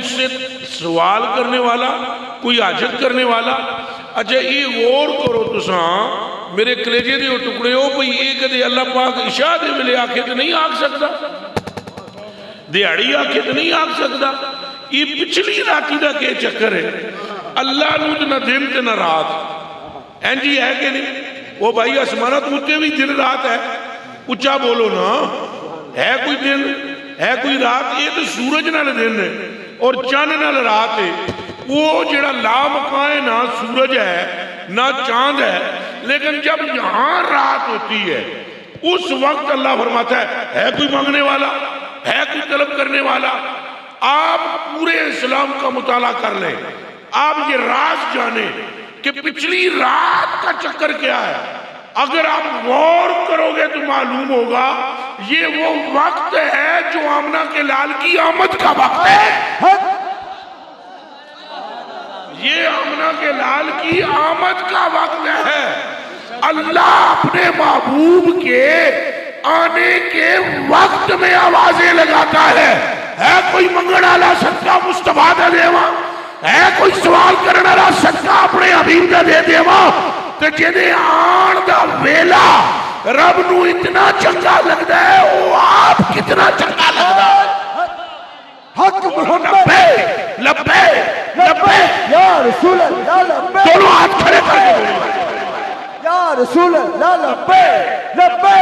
مجھ سے سوال کرنے والا، کوئی حاجت کرنے والا. اچھا یہ غور کرو تساں میرے کلیجے دے ٹکڑے ہو بھئی یہ کدے اللہ پاک عشاء دے ویلے آکھے تو نہیں آکھ سکتا، دیہڑی آکھے تو نہیں آکھ سکتا. یہ پچھلی راتی دا کہ چکر ہے. اللہ نو تو نہ دن تے نہ رات این جی ہے کہ نہیں؟ وہ بھائی آسمانت مجھے بھی دن رات ہے، اچھا بولو نا. ہے کوئی دن ہے کوئی رات؟ یہ تو سورج نال دن ہے اور چاند نال رات ہے. وہ جڑا لا مکان نہ سورج ہے نہ چاند ہے، لیکن جب یہاں رات ہوتی ہے اس وقت اللہ فرماتا ہے کوئی مانگنے والا، ہے کوئی طلب کرنے والا. آپ پورے اسلام کا مطالعہ کر لیں، آپ یہ راز جانیں کہ پچھلی رات کا چکر کیا ہے. اگر آپ غور کرو گے تو معلوم ہوگا یہ وہ وقت ہے جو آمنہ کے لال کی آمد کا وقت ہے. یہ آمنہ کے لال کی آمد کا وقت ہے. اللہ اپنے محبوب کے آنے کے وقت میں آوازیں لگاتا ہے کوئی منگن والا صدقہ مصطفیٰ دے دیوا، ہے کوئی سوال کرنے والا صدقہ اپنے حبیب دے دیوا. تو جنہیں آن دا ویلا رب نو اتنا چنگا لگتا ہے وہ آپ کتنا چنگا لگتا ہے. حق محمد لبے لبے لبے یا رسول اللہ لبے، دونوں ہاتھ کھڑے کر کے بولیں یا رسول اللہ لبے لبے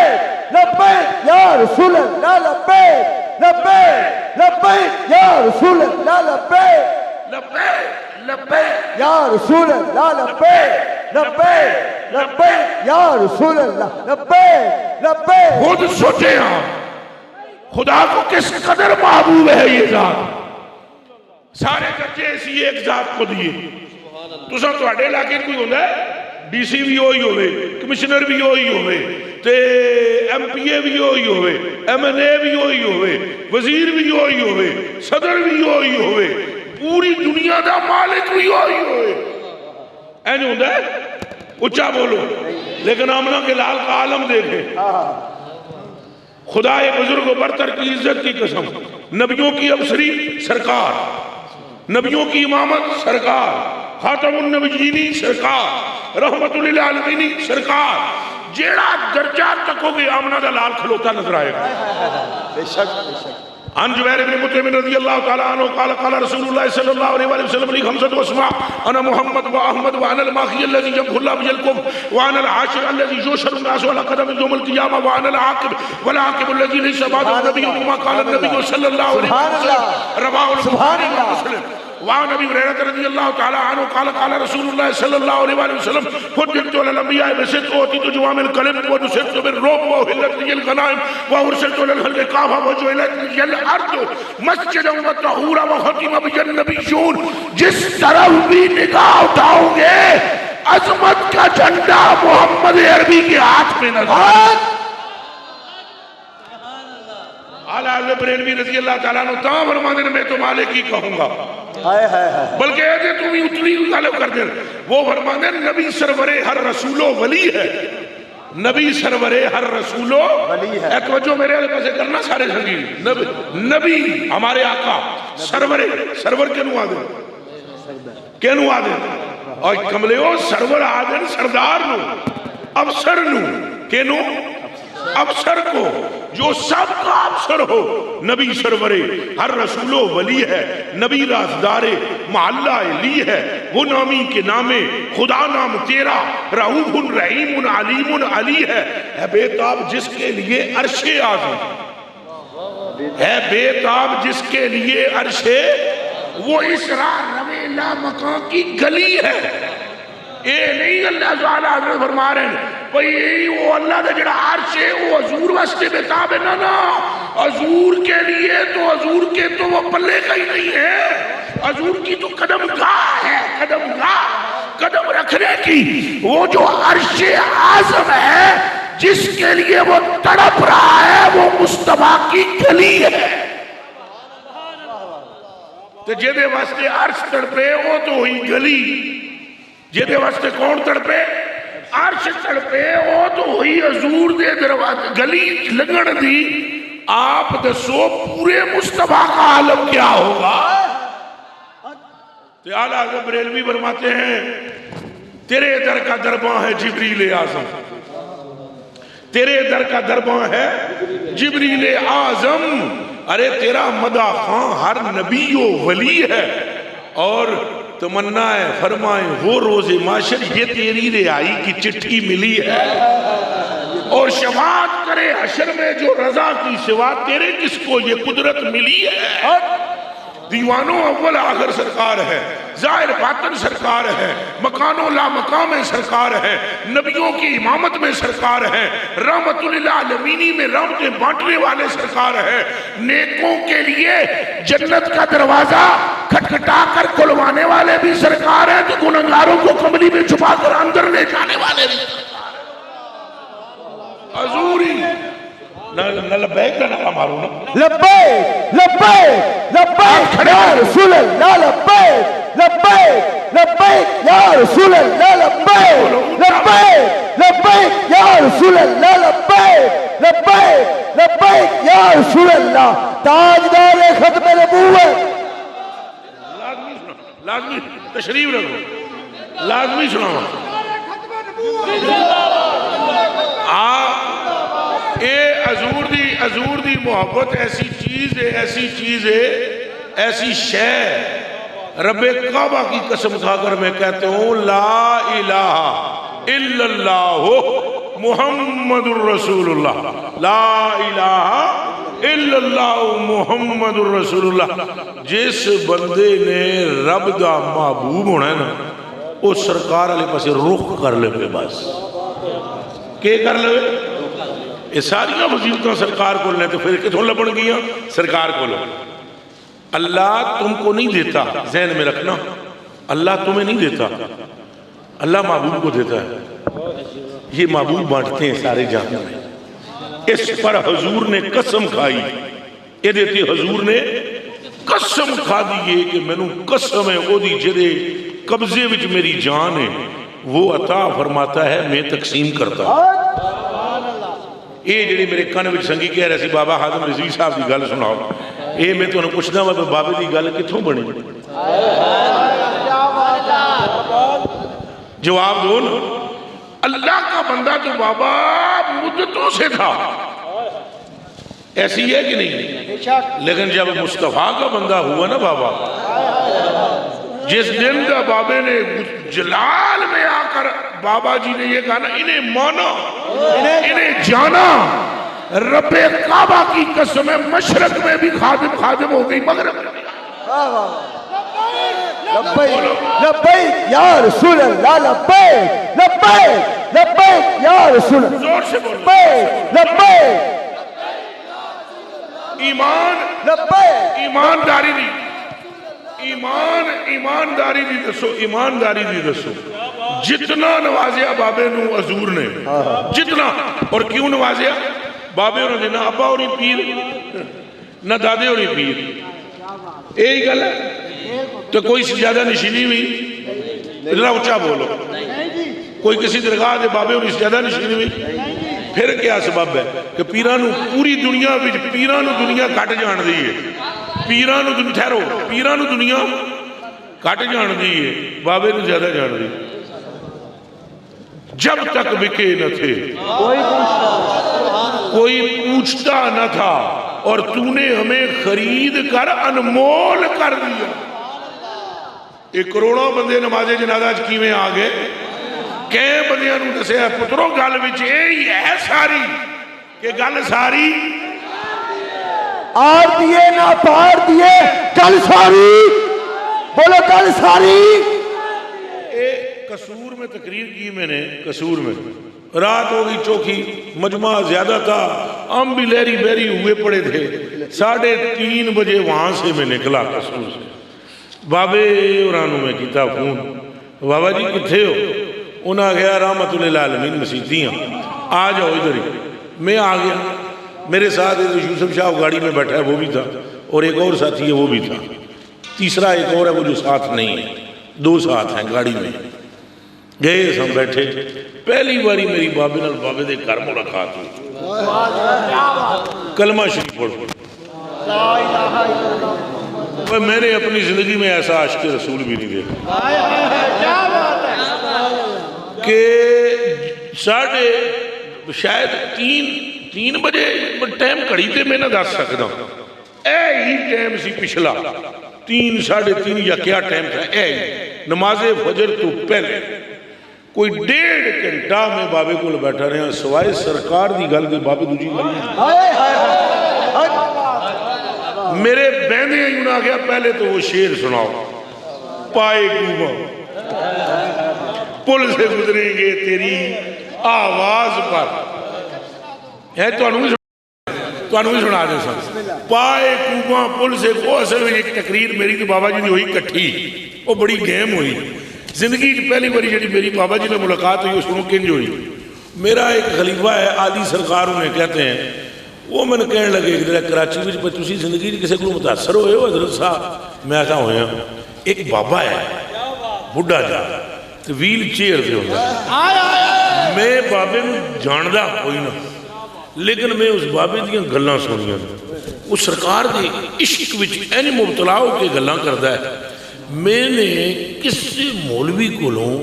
لبے، یا رسول اللہ لبے لبے لبے، یا رسول اللہ لبے لبے لبے یا رسول اللہ لبے لبے لبے، یا رسول اللہ لبے لبے. خود سوچے آپ خدا کو کس قدر محبوب ہے یہ ذات. سارے درجے اسی ایک ذات کو دیے. تو سب تو اڈے علاقے کوئی ہوتا ہے ڈی سی بھی ہوئی ہوئے، کمشنر بھی ہوئی ہوئے، تے ایم پی اے بھی ہوئی ہوئے، ایم این اے بھی ہوئی ہوئے، وزیر بھی ہوئی ہوئے، صدر بھی ہوئی ہوئے، پوری دنیا دا مالک بھی ہوئی ہوئے. این ہوتا ہے اچھا بولو. لیکن آمنہ کے لال کا عالم دیکھیں، خدا بزرگ و برتر کی عزت کی قسم، نبیوں کی افسری سرکار، نبیوں کی امامت سرکار، خاتم النبیینی سرکار، رحمت للعالمینی سرکار. جیڑا درجہ تکو گے آمنہ دا لال کھلوتا نظر آئے گا. بے شک بے شک. عن جبیر بن مطعم رضی اللہ تعالیٰ عنہ قال قال رسول اللہ صلی اللہ علیہ وسلم لی خمسۃ اسماء انا محمد و احمد وانا الماخی الذی یمحو اللہ بہ الکفر وانا العاشر الذی یحشر الناس علی قدم یوم القیامہ وانا العاقب والعاقب الذی لیس بعد النبی کما قال النبی صلی اللہ علیہ وسلم رواه البخاری و مسلم. وعن ابی ہریرہ رضی اللہ تعالیٰ عنہ قال قال رسول اللہ صلی اللہ علیہ وسلم فضلت علی الانبیاء بصدق واوتیت جوامع الکلم ونصرت بالرعب واحلت لي الغنائم وارسلت الى الخلق كافة وجعلت لي الارض مسجدا وطہورا وختم بي النبیون. جس طرف بھی نگاہ اٹھاؤ گے عظمت کا جھنڈا محمد عربی کے ہاتھ میں نظر. اعلیٰ حضرت بریلوی رضی اللہ تعالیٰ عنہ تاں فرمانے میں تو مالک ہی کہوں گا، بلکہ ایسے تم ہی اتنی غالب کر دیں. وہ فرمانے نبی سرور ہر رسول و ولی ہے، نبی سرور ہر رسول و ولی ہے. ایک وجہ میرے علیہ پاسے کرنا سارے سنگی نبی ہمارے آقا سرور کے نو آدھے کے نو آدھے اور کملے ہو سرور آدھے سردار نو افسر نو کے نو افسر کو جو سب کا افسر ہو. نبی سرورے ہر رسول و ولی ہے، نبی رازدار محلہ علی ہے، وہ نامی کے نامے خدا نام تیرا رؤوف رحیم علیم علی ہے. ہے بے تاب جس کے لیے عرش اعظم ہے، بے تاب جس کے لیے عرش، وہ اسرار روے لا مکان کی گلی ہے. اے نہیں اللہ تعالیٰ حضرت فرما رہے ہیں بھئی وہ اللہ دے جڑا عرش ہے وہ حضور واسطے بتاب ہے نا حضور کے لیے تو حضور کے تو وہ پلے کا ہی نہیں ہے. حضور کی تو قدم گاہ ہے، قدم گاہ قدم رکھنے کی. وہ جو عرش اعظم ہے جس کے لیے وہ تڑپ رہا ہے وہ مصطفیٰ کی گلی ہے. تو جیدے واسطے عرش تڑپے وہ تو ہوئی گلی، جیدے واسطے کون تڑپے؟ عرش تڑپے وہ تو ہوئی حضور دے دروازے گلی لگن دی. آپ دسو پورے مصطفیٰ کا عالم کیا ہوگا؟ تو اعلیٰ حضرت بریلوی فرماتے ہیں تیرے در کا درباں ہے جبریل اعظم، تیرے در کا درباں ہے جبریل اعظم، ارے تیرا مدح خواں ہر نبی و ولی ہے، اور تمنا ہے فرمائیں وہ روز معاشر یہ تیری رہائی کی چٹھی ملی ہے، اور شفاعت کرے حشر میں جو رضا کی سوا تیرے کس کو یہ قدرت ملی ہے۔ دیوانوں اول آخر سرکار ہے، ظاہر باطن سرکار ہے، مکان و لا مقام سرکار ہے، نبیوں کی امامت میں سرکار ہے، رحمت للعالمینی میں رحمتیں بانٹنے والے سرکار ہے، نیکوں کے لیے جنت کا دروازہ کھٹکھٹا کر کھلوانے والے بھی سرکار ہیں، تو گنہگاروں کو کملی میں چھپا کر اندر لے جانے والے بھی حضوری نہ لبیک کا نہ مارو نا لبیک لبیک لبیک یا رسول اللہ، لبیک لبیک لبیک یا رسول اللہ، لبیک لبیک لبیک یا رسول اللہ، لبیک لبیک لبیک یا رسول اللہ، تاجدار ختم نبوت۔ لازمی سنا، لازمی تشریف رکھو، لازمی سنا حضور دی محبت ایسی چیز ہے، ایسی چیز ہے، ایسی شے، رب کعبہ کی قسم کھا کر میں کہتا ہوں لا الہ الا اللہ محمد الرسول اللہ، لا الہ الا اللہ محمد الرسول اللہ۔ جس بندے نے رب دا محبوب ہونا ہے نا، وہ سرکار علیہ پاس رخ کر لے پہ بس، کہ کر لے یہ ساریاں وظیفتاں سرکار کو لیں، تو پھر کتوں لبن گیا سرکار کو لو۔ اللہ تم کو نہیں دیتا، ذہن میں رکھنا، اللہ تمہیں نہیں دیتا، اللہ محبوب کو دیتا ہے، یہ محبوب بانٹتے ہیں سارے جہاں میں۔ اس پر حضور نے قسم کھائی، یہ دیتی حضور نے قسم کھا دیئے کہ میں نو قسم ہے او دی جدے قبضے وچ میری جان ہے، وہ عطا فرماتا ہے میں تقسیم کرتا ہوں۔ یہ جڑی میرے کان وچ سنگی کہہ رہے سی بابا حاتم رضوی صاحب دی گل سناؤ، یہ میں تو انہوں پوچھنا ہوا کہ بابے دی گل کتھوں بنی؟ جواب دو نا، اللہ کا بندہ تو بابا مدتوں سے تھا، ایسی ہے کہ نہیں؟ لیکن جب مصطفیٰ کا بندہ ہوا نا بابا، جس دن کا بابے نے جلال میں آ کر بابا جی نے یہ کہا نا انہیں مانا انہیں جانا، رب کعبہ کی قسم مشرق میں بھی خادم خادم ہو گئی، مغرب میں لبیک لبیک یا رسول اللہ، لبیک لبیک لبیک یا رسول اللہ، زور سے بولو لبیک لبیک ایمان لبیک ایمانداری دی ایمانداری دی دسو، ایمانداری دی دسو، جتنا نوازیا بابے نو حضور نے، جتنا، اور کیوں نوازیا؟ بابے انہوں نے نہ ابا اور پیر نہ دادے اور پیر، یہی گل ہے، تو کوئی سجادہ نشینی ہوئی، ذرا اونچا بولو، کوئی کسی درگاہ دے بابے اور سجادہ نشینی ہوئی، پھر کیا سبب ہے کہ پیرانو پوری دنیا وچ پیرانو دنیا کٹ جان دی ہے، پیرانو دنیا ٹھہرو، پیرانو دنیا کٹ جان دی ہے، بابے نو زیادہ جان دی، جب تک بکے نہ تھے کوئی پوچھتا نہ تھا، اور تو نے ہمیں خرید کر انمول کر دیا۔ ایک کروڑوں بندے نماز جنازہ اج کیویں آ گئے، کئے بندیاں نوں دسیا پترو گل وچ یہی ہے ساری، کہ گل ساری آر دیے نہ پار دیے، کل ساری بولو، کل ساری۔ قصور میں تقریر کی میں نے، قصور میں رات ہو گئی چوکھی، مجمع زیادہ تھا، ہم بھی لہری بہری ہوئے پڑے تھے، 3:30 بجے وہاں سے میں نکلا قصور سے، بابے اورانوں میں کیتا فون، بابا جی کتھے ہو؟ انہاں گیا رحمت للعالمین مسیحیاں، آ جاؤ ادھر ہی، میں آ گیا، میرے ساتھ یوسف شاہ گاڑی میں بیٹھا ہے وہ بھی تھا، اور ایک اور ساتھی ہے وہ بھی تھا، تیسرا ایک اور ہے وہ جو ساتھ نہیں ہے، 2 ساتھ ہیں گاڑی میں، گئے ہم بیٹھے، پہلی باری میری بابے نال بابے دے گھر ملاقات ہوئی، کلمہ شریف پڑھو، میں نے اپنی زندگی میں ایسا عاشق رسول بھی نہیں دیکھا کہ شاید تین بجے ٹائم کڑی تے میں نہ دس سکتا اے ہی ٹائم سی پچھلا 3 ساڑھے 3 یا کیا ٹائم تھا اے نماز فجر تو پہلے کوئی 1.5 گھنٹہ میں بابے کو بیٹھا رہا سوائے سرکار دی گل دی بابے دوجی گل میرے بہنے یوں آ گیا پہلے تو وہ شعر سناؤ پائے کوبا پل سے گزریں گے تیری آواز پر ہے تو انہوں سنا دے سن پائے کوبا پل سے وہ اصل میں ایک تقریر میری تو بابا جی نے ہوئی کٹھی وہ بڑی گیم ہوئی زندگی پہلی باری جڑی میری بابا جی نے ملاقات ہوئی اس کو کنج ہوئی میرا ایک خلیفہ ہے عالی سرکار انہیں کہتے ہیں وہ میں نے کہنے لگے ایک دن کراچی میں تسی زندگی کسی کو متاثر ہوئے ہو حضرت صاحب میں ایسا ہویا ایک بابا ہے بڑھا جا ویل چیئر سے ہوتا میں بابے میں جاندہ کوئی نہ لیکن میں اس بابے دیا گلاں سنیاں وہ سرکار دے عشق وچ اینی مبتلا ہو کے گلاں کرتا ہے میں نے کسی مولوی کو لوں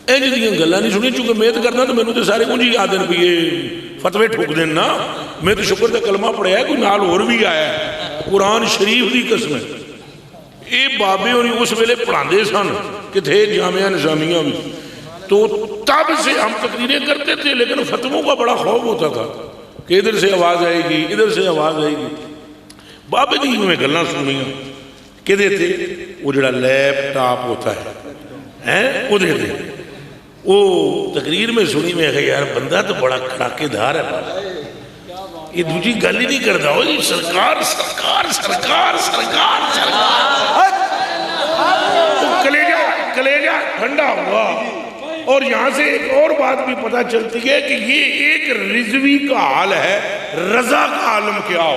اینی دیا گلاں نہیں سنی چونکہ میں تو کرنا تو میں نے تو سارے مجھے یاد ہیں بھی یہ فتوے ٹھوک دیں نا میں تو شکر تے کلمہ پڑھیا ہے کوئی نال اور بھی آیا ہے قرآن شریف دی قسم ہے اے بابے انہیں اس ویلے پڑھاندے سن کہ تھے جامعہ نظامیہ بھی تو تب سے ہم تقریریں کرتے تھے لیکن فتووں کا بڑا خوف ہوتا تھا کہ ادھر سے آواز آئے گی ادھر سے آواز آئے گی بابے دی انہیں گلنا سنیاں کہ دیتے وہ جڑا لیپ ٹاپ ہوتا ہے وہ دیتے وہ تقریر میں سنی میں کہ یار بندہ تو بڑا کھڑاکے دھار ہے بابا یہ دوجی گل ہی نہیں کرتا ہو یہ سرکار سرکار سرکار سرکار سرکار کلیجہ ٹھنڈا ہوا اور یہاں سے ایک اور بات بھی پتہ چلتی ہے کہ یہ ایک رضوی کا حال ہے رضا کا عالم کیا ہو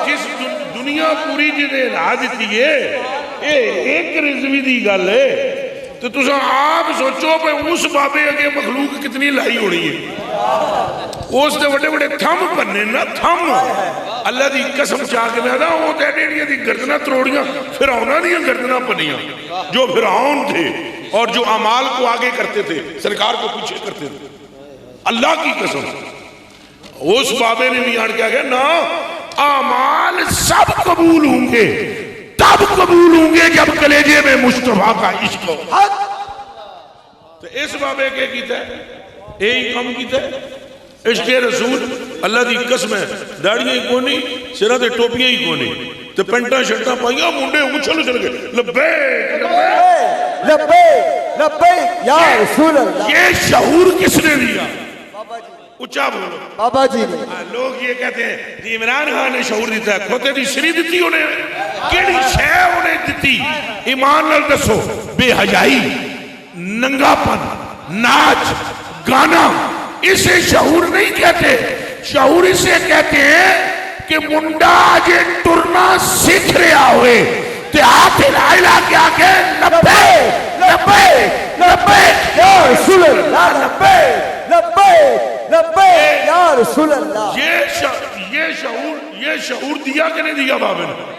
جس دنیا پوری جنہیں راہ دیتی ہے ایک رضوی دی گل ہے تو تسا آپ سوچو پہ اس بابے اگے مخلوق کتنی لائی ہونی ہے اس دے بڑے بڑے تھم پنے نا تھم اللہ دی قسم چاہ کے میں دا وہ ڈیڈیاں دی گردنہ تروڑیاں فرعونہ دی گردنہ پنیاں جو فرعون تھے اور جو اعمال کو آگے کرتے تھے سرکار کو پیچھے کرتے تھے اللہ کی قسم اس بابے نے بھی آن کیا گیا نا اعمال سب قبول ہوں گے تب قبول ہوں گے جب کلیجے میں مصطفیٰ کا عشق ہو تو اس بابے کے کیتا ہے یہی کام کیتا ہے عشق رسول اللہ دی قسم ہے داڑیاں ہی کونی سرہ دے ٹوپیاں ہی کونی تو پینٹاں شرٹاں پائیاں منڈے اچھل چل گئے لبیک لبیک لبیک لبیک یا رسول اللہ یہ شعور کس نے دیا اچھا بولو بابا جی لوگ یہ کہتے ہیں کہ عمران خان نے شعور دیتا ہے کھوتے دی سری دیتی انہیں کیڑی شے انہیں دیتی ایمان نال دسو بے حیائی ننگا پن ناچ گانا اسے شعور نہیں کہتے شعور اسے کہتے ہیں کہ منڈا آجے ٹرنا سکھ رہا ہوئے تے ہاتھ الائلہ کے آگے لبے لبے لبے یا رسول اللہ لبے لبے لبے یا رسول اللہ یہ شعور دیا کہ نہیں دیا بابے نے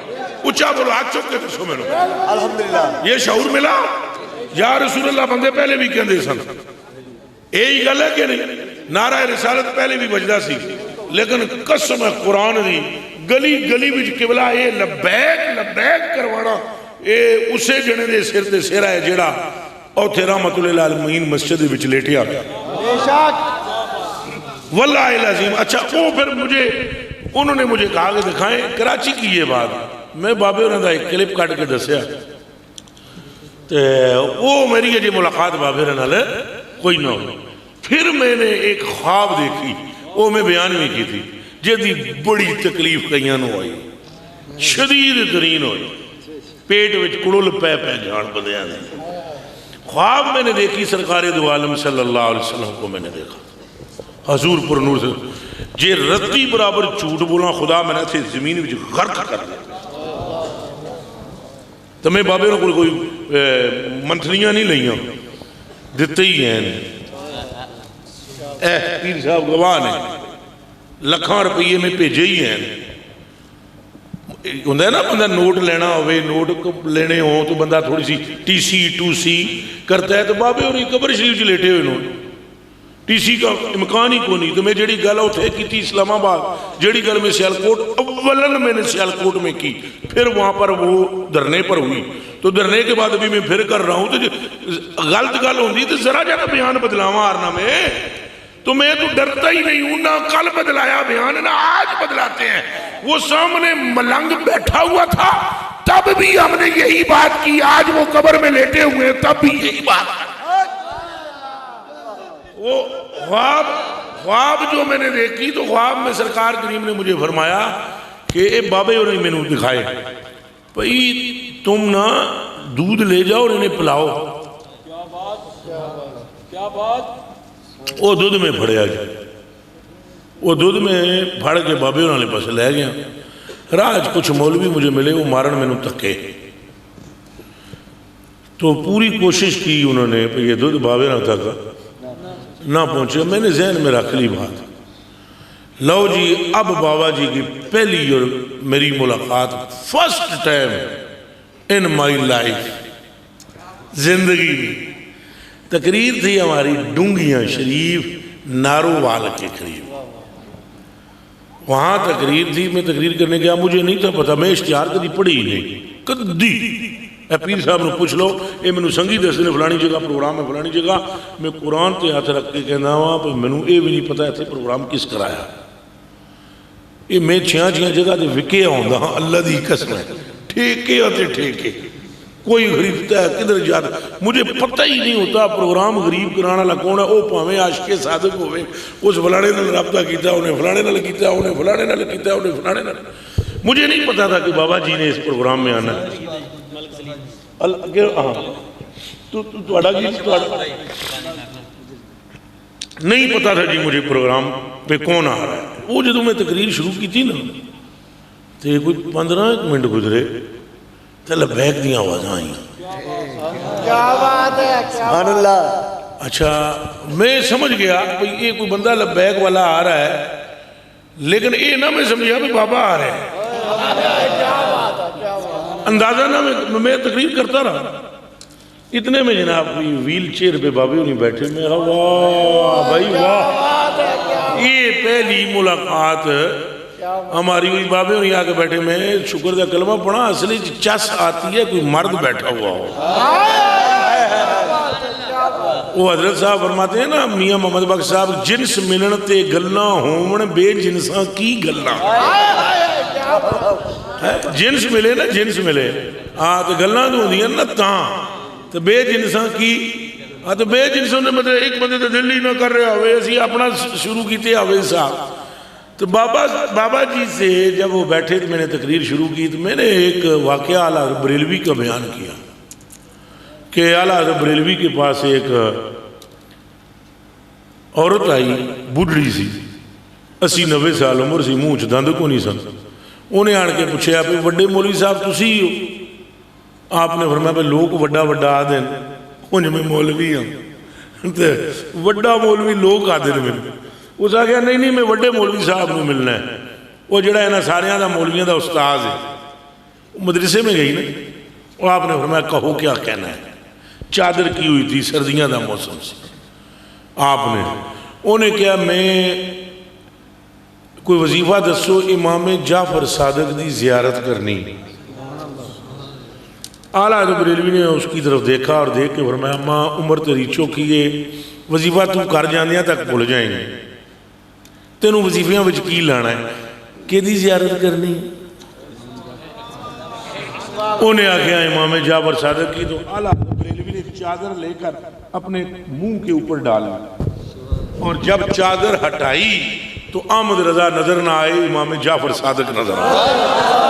اچھا بولو آج چک کے دسو میں نے الحمدللہ یہ شعور ملا یا رسول اللہ بندے پہلے بھی کہندے سن یہی گل ہے کہ نہیں نعرہ رسالت پہلے بھی بجدا سی لیکن قسم ہے قرآن دی گلی گلی وچ قبلہ اے لبیک لبیک کروانا اے اسے جنے دے سر تے سیرہ ہے جڑا اور تھے رحمت اللہ العالمین مسجد وچ لیٹیا بے شک واللہ العظیم اچھا وہ پھر انہوں نے مجھے کہا کہ دکھائیں کراچی کی یہ بات میں بابے انہوں نے ایک کلپ کاٹ کے دسیا وہ میری یہ ملاقات بابے انہوں نے کوئی نہ ہو پھر میں نے ایک خواب دیکھی وہ میں بیان بھی کی تھی جدی بڑی تکلیف کئیاں نو آئی شدید ترین ہوئی پیٹ وچ کڑل پہ پہ جان بدیاں دی خواب میں نے دیکھی سرکار دو عالم صلی اللہ علیہ وسلم کو میں نے دیکھا حضور پر نور سے جے رتی برابر جھوٹ بولا خدا میں نے تھے زمین وچ غرق کر دیا تو میں بابے نے کوئی منتھلیاں نہیں لئیاں دیتے ہی ہیں پیر صاحب گواہ نے لکھاں روپیے میں بھیجے ہی ہیں ہوتا ہے نا بندہ نوٹ لینا ہوئے نوٹ لینے ہوں تو بندہ تھوڑی سی ٹی سی ٹو سی کرتا ہے تو بابے اور قبر شریف چ لیٹے ہوئے نوٹ ٹی سی کا امکان ہی کو نہیں تو میں جڑی گل اتنے کی تھی اسلام آباد جڑی گل میں سیالکوٹ اولن میں نے سیالکوٹ میں کی پھر وہاں پر وہ دھرنے پر ہوئی تو دھرنے کے بعد ابھی میں پھر کر رہا ہوں تو غلط گل ہوتی تو ذرا جانا بیان بدلاواں آرنا میں تو میں تو ڈرتا ہی نہیں ہوں نہ کل بدلایا بیان نہ آج بدلاتے ہیں وہ سامنے ملنگ بیٹھا ہوا تھا تب بھی ہم نے یہی بات کی آج وہ قبر میں لیٹے ہوئے تب بھی یہی بات وہ خواب جو میں نے دیکھی تو خواب میں سرکار کریم نے مجھے فرمایا کہ اے بابے اور میں نے دکھائے بھئی تم نہ دودھ لے جاؤ اور انہیں پلاؤ کیا بات وہ دودھ میں پھڑیا گیا وہ دودھ میں پھڑ کے بابے انہوں نے پاس لے گیا راج کچھ مولوی مجھے ملے وہ مارن میں نے تکے تو پوری کوشش کی انہوں نے یہ دودھ بابے نہ تکا نہ پہنچے میں نے ذہن میں رکھ لی بات لو جی اب بابا جی کی پہلی اور میری ملاقات first time in my life زندگی میں تقریر تھی ہماری ڈونگیاں شریف نارووال کے قریب وہاں تقریر تھی میں تقریر کرنے گیا مجھے نہیں تھا پتا میں اشتہار کدی پڑھی ہی نہیں کدی اے پیر صاحب نے پوچھ لو اے میں سنگی دس نے فلانی جگہ پروگرام ہے فلانی جگہ میں قرآن تے ہاتھ رکھ کے کہنا ہوا پر میں اے بھی نہیں پتا ایسے پروگرام کس کرایا یہ میں چھیاں جگہ دے وکے آؤں ہاں اللہ دی قسم ہے ٹھیکے ہوتے ٹھیکے کوئی خریدتا ہے کدھر جاتا مجھے پتہ ہی نہیں ہوتا پروگرام غریب کرانا لگونا او پاویں عاشق صادق ہوئے اس فلانے نال رابطہ کیتا انہیں فلانے نال کیتا انہیں فلانے نال کیتا انہیں فلانے نال مجھے نہیں پتا تھا کہ بابا جی نے اس پروگرام میں آنا ہے نہیں پتا تھا جی مجھے پروگرام پہ کون آ رہا ہے وہ جدو میں تقریر شروع کی تھی نا تو کوئی 15 منٹ گزرے تو لبیک دیا آواز آئیں کیا بات ہے سبحان اللہ اچھا میں سمجھ گیا کہ یہ کوئی بندہ لبیک والا آ رہا ہے لیکن یہ نہ میں سمجھا کہ بابا آ رہے ہیں اندازہ نہ میں تقریر کرتا رہا اتنے میں جناب ویل چیئر پہ بابے انہیں بیٹھے میں واہ بھائی واہ یہ پہلی ملاقات ہماری ہوئی بابے انہیں آکے بیٹھے میں شکر دا کلمہ پڑھا اصلی چس آتی ہے کوئی مرد بیٹھا ہوا ہو وہ حضرت صاحب فرماتے ہیں نا میاں محمد بخش صاحب جنس ملن تے گلنا ہون بے جنساں کی گلنا جنس ملے نا جنس ملے تو گلنا تو ہوندی ہیں نا تاں تو بے جنساں کی تو بے جنسوں نے مطلب ایک بندے تو دل ہی نہ کر رہے ہوئے اسی اپنا شروع کیتے ہوئے صاحب تو بابا جی سے جب وہ بیٹھے تو میں نے تقریر شروع کی تو میں نے ایک واقعہ اعلیٰ حضرت بریلوی کا بیان کیا کہ اعلیٰ حضرت بریلوی کے پاس ایک عورت آئی بڑھڑی سی 80-90 سال عمر سی منہ دند کو نہیں سن انہیں آن کے پوچھے آپ وڈے مولوی صاحب تسی ہو آپ نے فرمایا بھائی لوگ وڈا آدھیں انہیں میں مولوی ہوں وڈا مولوی لوگ آدھیں میں اس آگیا نہیں میں وڈے مولوی صاحب نے ملنا ہے وہ جڑا ہے نا ساریاں دا مولویاں دا استاذ ہے وہ مدرسے میں گئی نا وہ آپ نے فرمایا کہو کیا کہنا ہے چادر کی ہوئی تھی سردیاں دا موسم سے آپ نے انہیں کیا میں کوئی وظیفہ دسو امام جعفر صادق دی زیارت کرنی اعلیٰ حضرت بریلوی نے اس کی طرف دیکھا اور دیکھ کے فرمایا ماں عمر تیری چوکیے وظیفہ تو کر جاندیاں تک بھول جائیں گے تینوں وظیفیاں وچ کی لانا ہے کہ دی زیارت کرنی انہیں آگیا امام جعفر صادق کی تو اعلیٰ حضرت بریلوی نے چادر لے کر اپنے منہ کے اوپر ڈالا اور جب چادر ہٹائی تو احمد رضا نظر نہ آئے امام جعفر صادق نظر آئے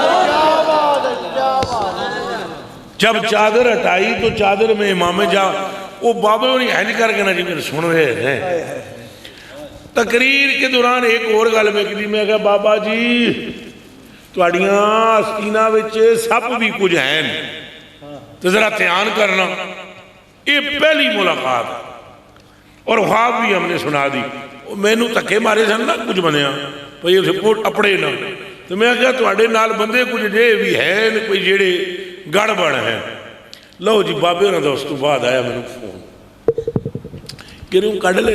جب چادر ہٹائی تو چادر میں امام جعفر وہ بابے انہیں ہینج کر کے نا جی میں سن رہے ہیں تقریر کے دوران ایک اور گل میں کی میں کہا بابا جی تواڈیاں آستیناں وچ سپ بھی کچھ ہیں تو ذرا دھیان کرنا یہ پہلی ملاقات اور خواب بھی ہم نے سنا دی میں نو تکے مارے سن نا کچھ بنیا بھئی اسے پوٹ اپڑے نا تو میں کہا تواڈے نال بندے کچھ جے بھی ہیں کوئی جڑے گڑبڑ ہیں. لو جی بابے ہونا دا اس تو بعد آیا میں نے فون کہ کڈ لے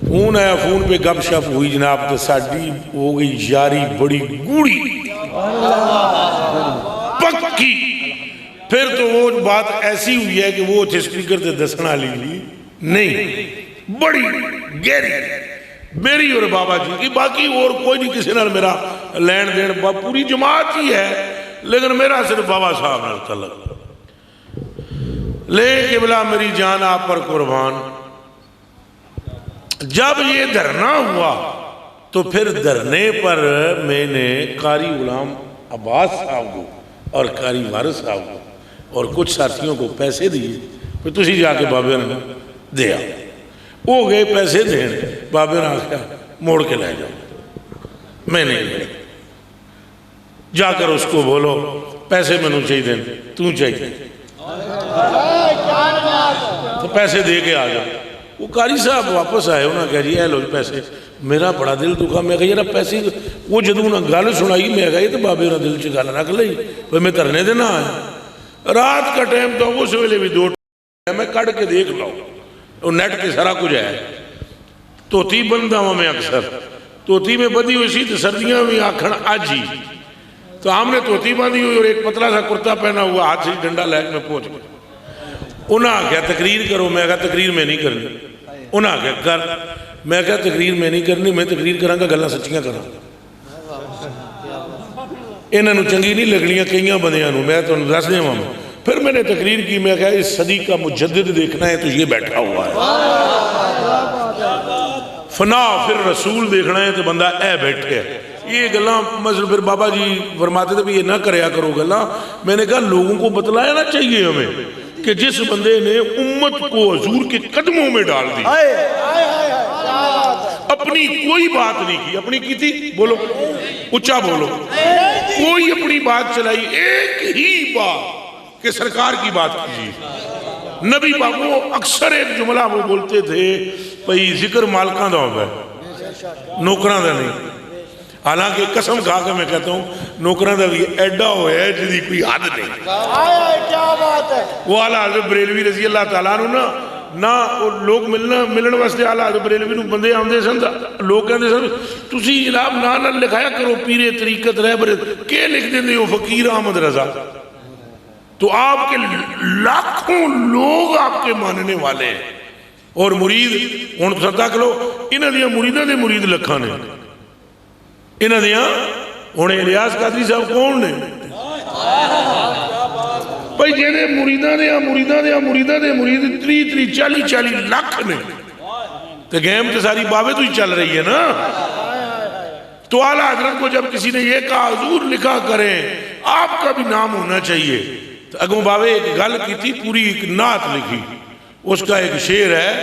فون آیا. فون پہ گپ شپ ہوئی جناب تو ساڈی ہو گئی یاری بڑی گوڑی پکی. پھر تو وہ بات ایسی ہوئی ہے کہ وہ اسپیکر تے دسنا لی نہیں, بڑی گہری میری اور بابا جی کی. باقی اور کوئی نہیں کسی نال میرا لین دین, پوری جماعت ہی ہے لیکن میرا صرف بابا صاحب نال تعلق. لے قبلہ میری جان آپ پر قربان. جب یہ دھرنا ہوا تو پھر دھرنے پر میں نے قاری غلام عباس صاحب کو اور قاری وارث صاحب کو اور کچھ ساتھیوں کو پیسے دیے. پھر تسی جا کے بابے نے دیا. وہ گئے پیسے دین, بابے نے آخیا موڑ کے لے جاؤ. میں نہیں لے, جا کر اس کو بولو پیسے میں نو چاہیے دیں, تو چاہیے تو پیسے دے کے آ جاؤ. وہ قاری صاحب واپس آئے, انہوں نے کہا جی اے لو پیسے. میرا بڑا دل دکھا. میں کہا یار پیسے, وہ جدوں انہوں نے گل سنائی میں کہا یہ تو بابے انہوں دل چ گل رکھ لئی بھئی میں ترنے دینا آیا. رات کا ٹائم تو اس ویلے بھی 2 میں کڑ کے دیکھ لو, وہ نیٹ کے سارا کچھ ہے. توتی بندہ ہوں میں اکثر توتی میں بدی ہوئی سی تو سردیاں بھی آکھن آج ہی. تو ہم نے توتی باندھی ہوئی اور ایک پتلا سا کرتا پہنا ہوا, ہاتھ سے ڈنڈا لے کے میں پہنچ گیا. انہاں آگیا تقریر کرو. میں کہا تقریر میں نہیں کرنی. انہاں آگیا کر. میں کہا تقریر میں نہیں کرنی, میں تقریر کراں گا گلاں سچیاں کراں. انہاں نو چنگی نہیں لگنیاں کئیاں بندیاں نو, میں تو دس دیں. پھر میں نے تقریر کی. میں کہا اس صدی کا مجدد دیکھنا ہے تو یہ بیٹھا ہوا ہے. فنا پھر رسول دیکھنا ہے تو بندہ اے بیٹھے ہے. یہ گلاں مثلا پھر بابا جی فرماتے تھے بھی یہ نہ کریا کرو گلاں. میں نے کہا لوگوں کو بتلایا نہ چاہیے ہمیں کہ جس بندے نے امت کو حضور کے قدموں میں ڈال دی, اپنی کوئی بات نہیں کی. اپنی کی تھی بولو اچھا بولو, کوئی اپنی بات چلائی ایک ہی بات کہ سرکار کی بات کیجیے. نبی بابو اکثر ایک جملہ وہ بولتے تھے بھئی ذکر مالکاں دا ہوگا نوکراں دا نہیں. حالانکہ قسم کھا کے میں کہتا ہوں نوکراں دا بھی ایڈا ہوا ہے جدی کوئی حد نہیں. وہ اعلیٰ حضرت بریلوی رضی اللہ تعالیٰ عنہ نہ لوگ ملن واسطے اعلیٰ حضرت بریلوی نو بندے آندے سن, لوگ کہندے سن تسی جناب نہ لکھایا کرو پیرے طریقت رہبر کہ لکھ دیندے ہو فقیر احمد رضا. تو آپ کے لاکھوں لوگ آپ کے ماننے والے ہیں اور مرید. ہن صدا کرو انہاں دیاں مریداں دے مرید لکھاں نے. انہاں دیاں ہن الیاس قادری صاحب کون نے بھئی جہاں مریداں دے مرید 30-40 لاکھ نے. تو گیم تو ساری بابے تو ہی چل رہی ہے نا. تو اعلیٰ حضرت کو جب کسی نے یہ کہا حضور لکھا کریں آپ کا بھی نام ہونا چاہیے, تو اگوں بابے ایک گل کی تھی, پوری ایک نعت لکھی. اس کا ایک شعر ہے,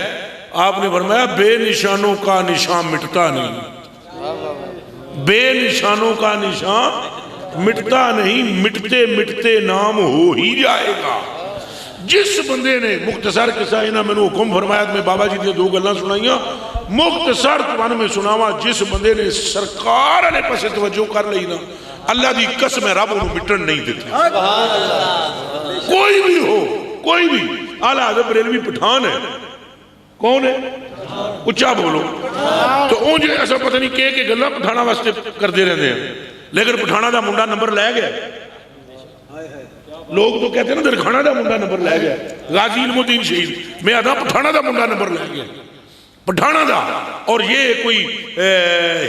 آپ نے فرمایا بے نشانوں کا نشان مٹتا نہیں, بے نشانوں کا نشان مٹتا نہیں, مٹتے مٹتے نام ہو ہی جائے گا. جس بندے نے مختصر قصہ انہاں میں نے حکم فرمایا, میں بابا جی نے 2 گلاں سنائیاں مختصر توان میں سناوا. جس بندے نے سرکار علیہ پسے توجہ کر لئی نا اللہ دی قسم ہے رب انہوں مٹن نہیں دیتے. کوئی بھی ہو, کوئی بھی. اعلیٰ حضرت بریلوی پٹھان ہے, کون ہے اچھا بولو. تو اونجے ایسا پتہ نہیں کہ گلہ پٹھانا واسطے کر دے رہے ہیں, لیکن پٹھانا دا منڈا نمبر لے گیا. لوگ تو کہتے ہیں نا درخانہ دا منڈا نمبر لے گیا, غازی علم الدین شہید. میں آدھا پٹھانا دا منڈا نمبر لے گیا, پٹھانا دا. اور یہ کوئی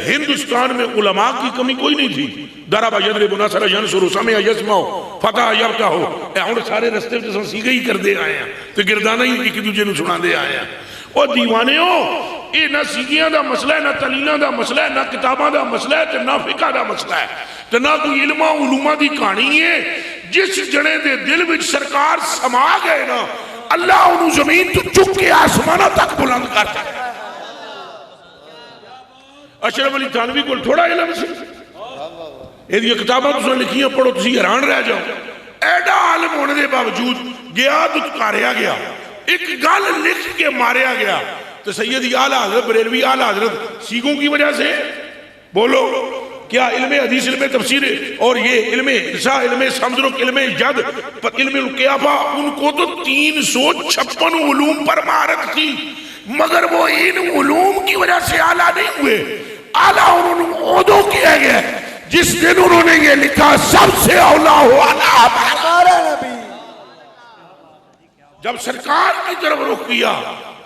ہندوستان میں علماء کی کمی کوئی نہیں تھی. دربا یدرب نصر ینصر سمع یسمع فتح یفتح. ہن سارے رستے تے سیگا ہی کر دے آئے ہیں تے گردانہ ہی ایک دوجے نوں سنا دے آئے ہیں. او دیوانے ہو, یہ نہ سیگیاں دا مسئلہ ہے, نہ تلیلہ دا مسئلہ ہے, نہ کتاباں دا مسئلہ ہے, تے نہ فقہ دا مسئلہ ہے, تے نہ کوئی علمہ علومہ دی کہانی ہے. جس جنے دے دل وچ سرکار سما گئے نا اللہ انہوں زمین تو چک کے آسمانہ تک بلند کرتا ہے. اشرف علی تھانوی کو تھوڑا علم سے یہ کتاباں تو لکھیاں پڑھو تسی حیران رہ جاؤ. ایڈا عالم ہونے دے باوجود گیا دھتکاریا گیا, ایک گل لکھ کے ماریا گیا. تو سیدی اعلیٰ حضرت بریلوی اعلیٰ حضرت سیگوں کی وجہ سے بولو کیا علم حدیث، علم تفسیر اور یہ علم نساء، علم سمزرک، علم جد، علم القیافہ، ان کو تو 356 علوم پر مہارت تھی، مگر وہ ان علوم کی وجہ سے اعلیٰ نہیں ہوئے، اعلیٰ انہوں نے عہدوں کیا گیا جس دن انہوں نے یہ لکھا سب سے اولیٰ ہو ہمارا نبی. جب سرکار کی طرف رخ کیا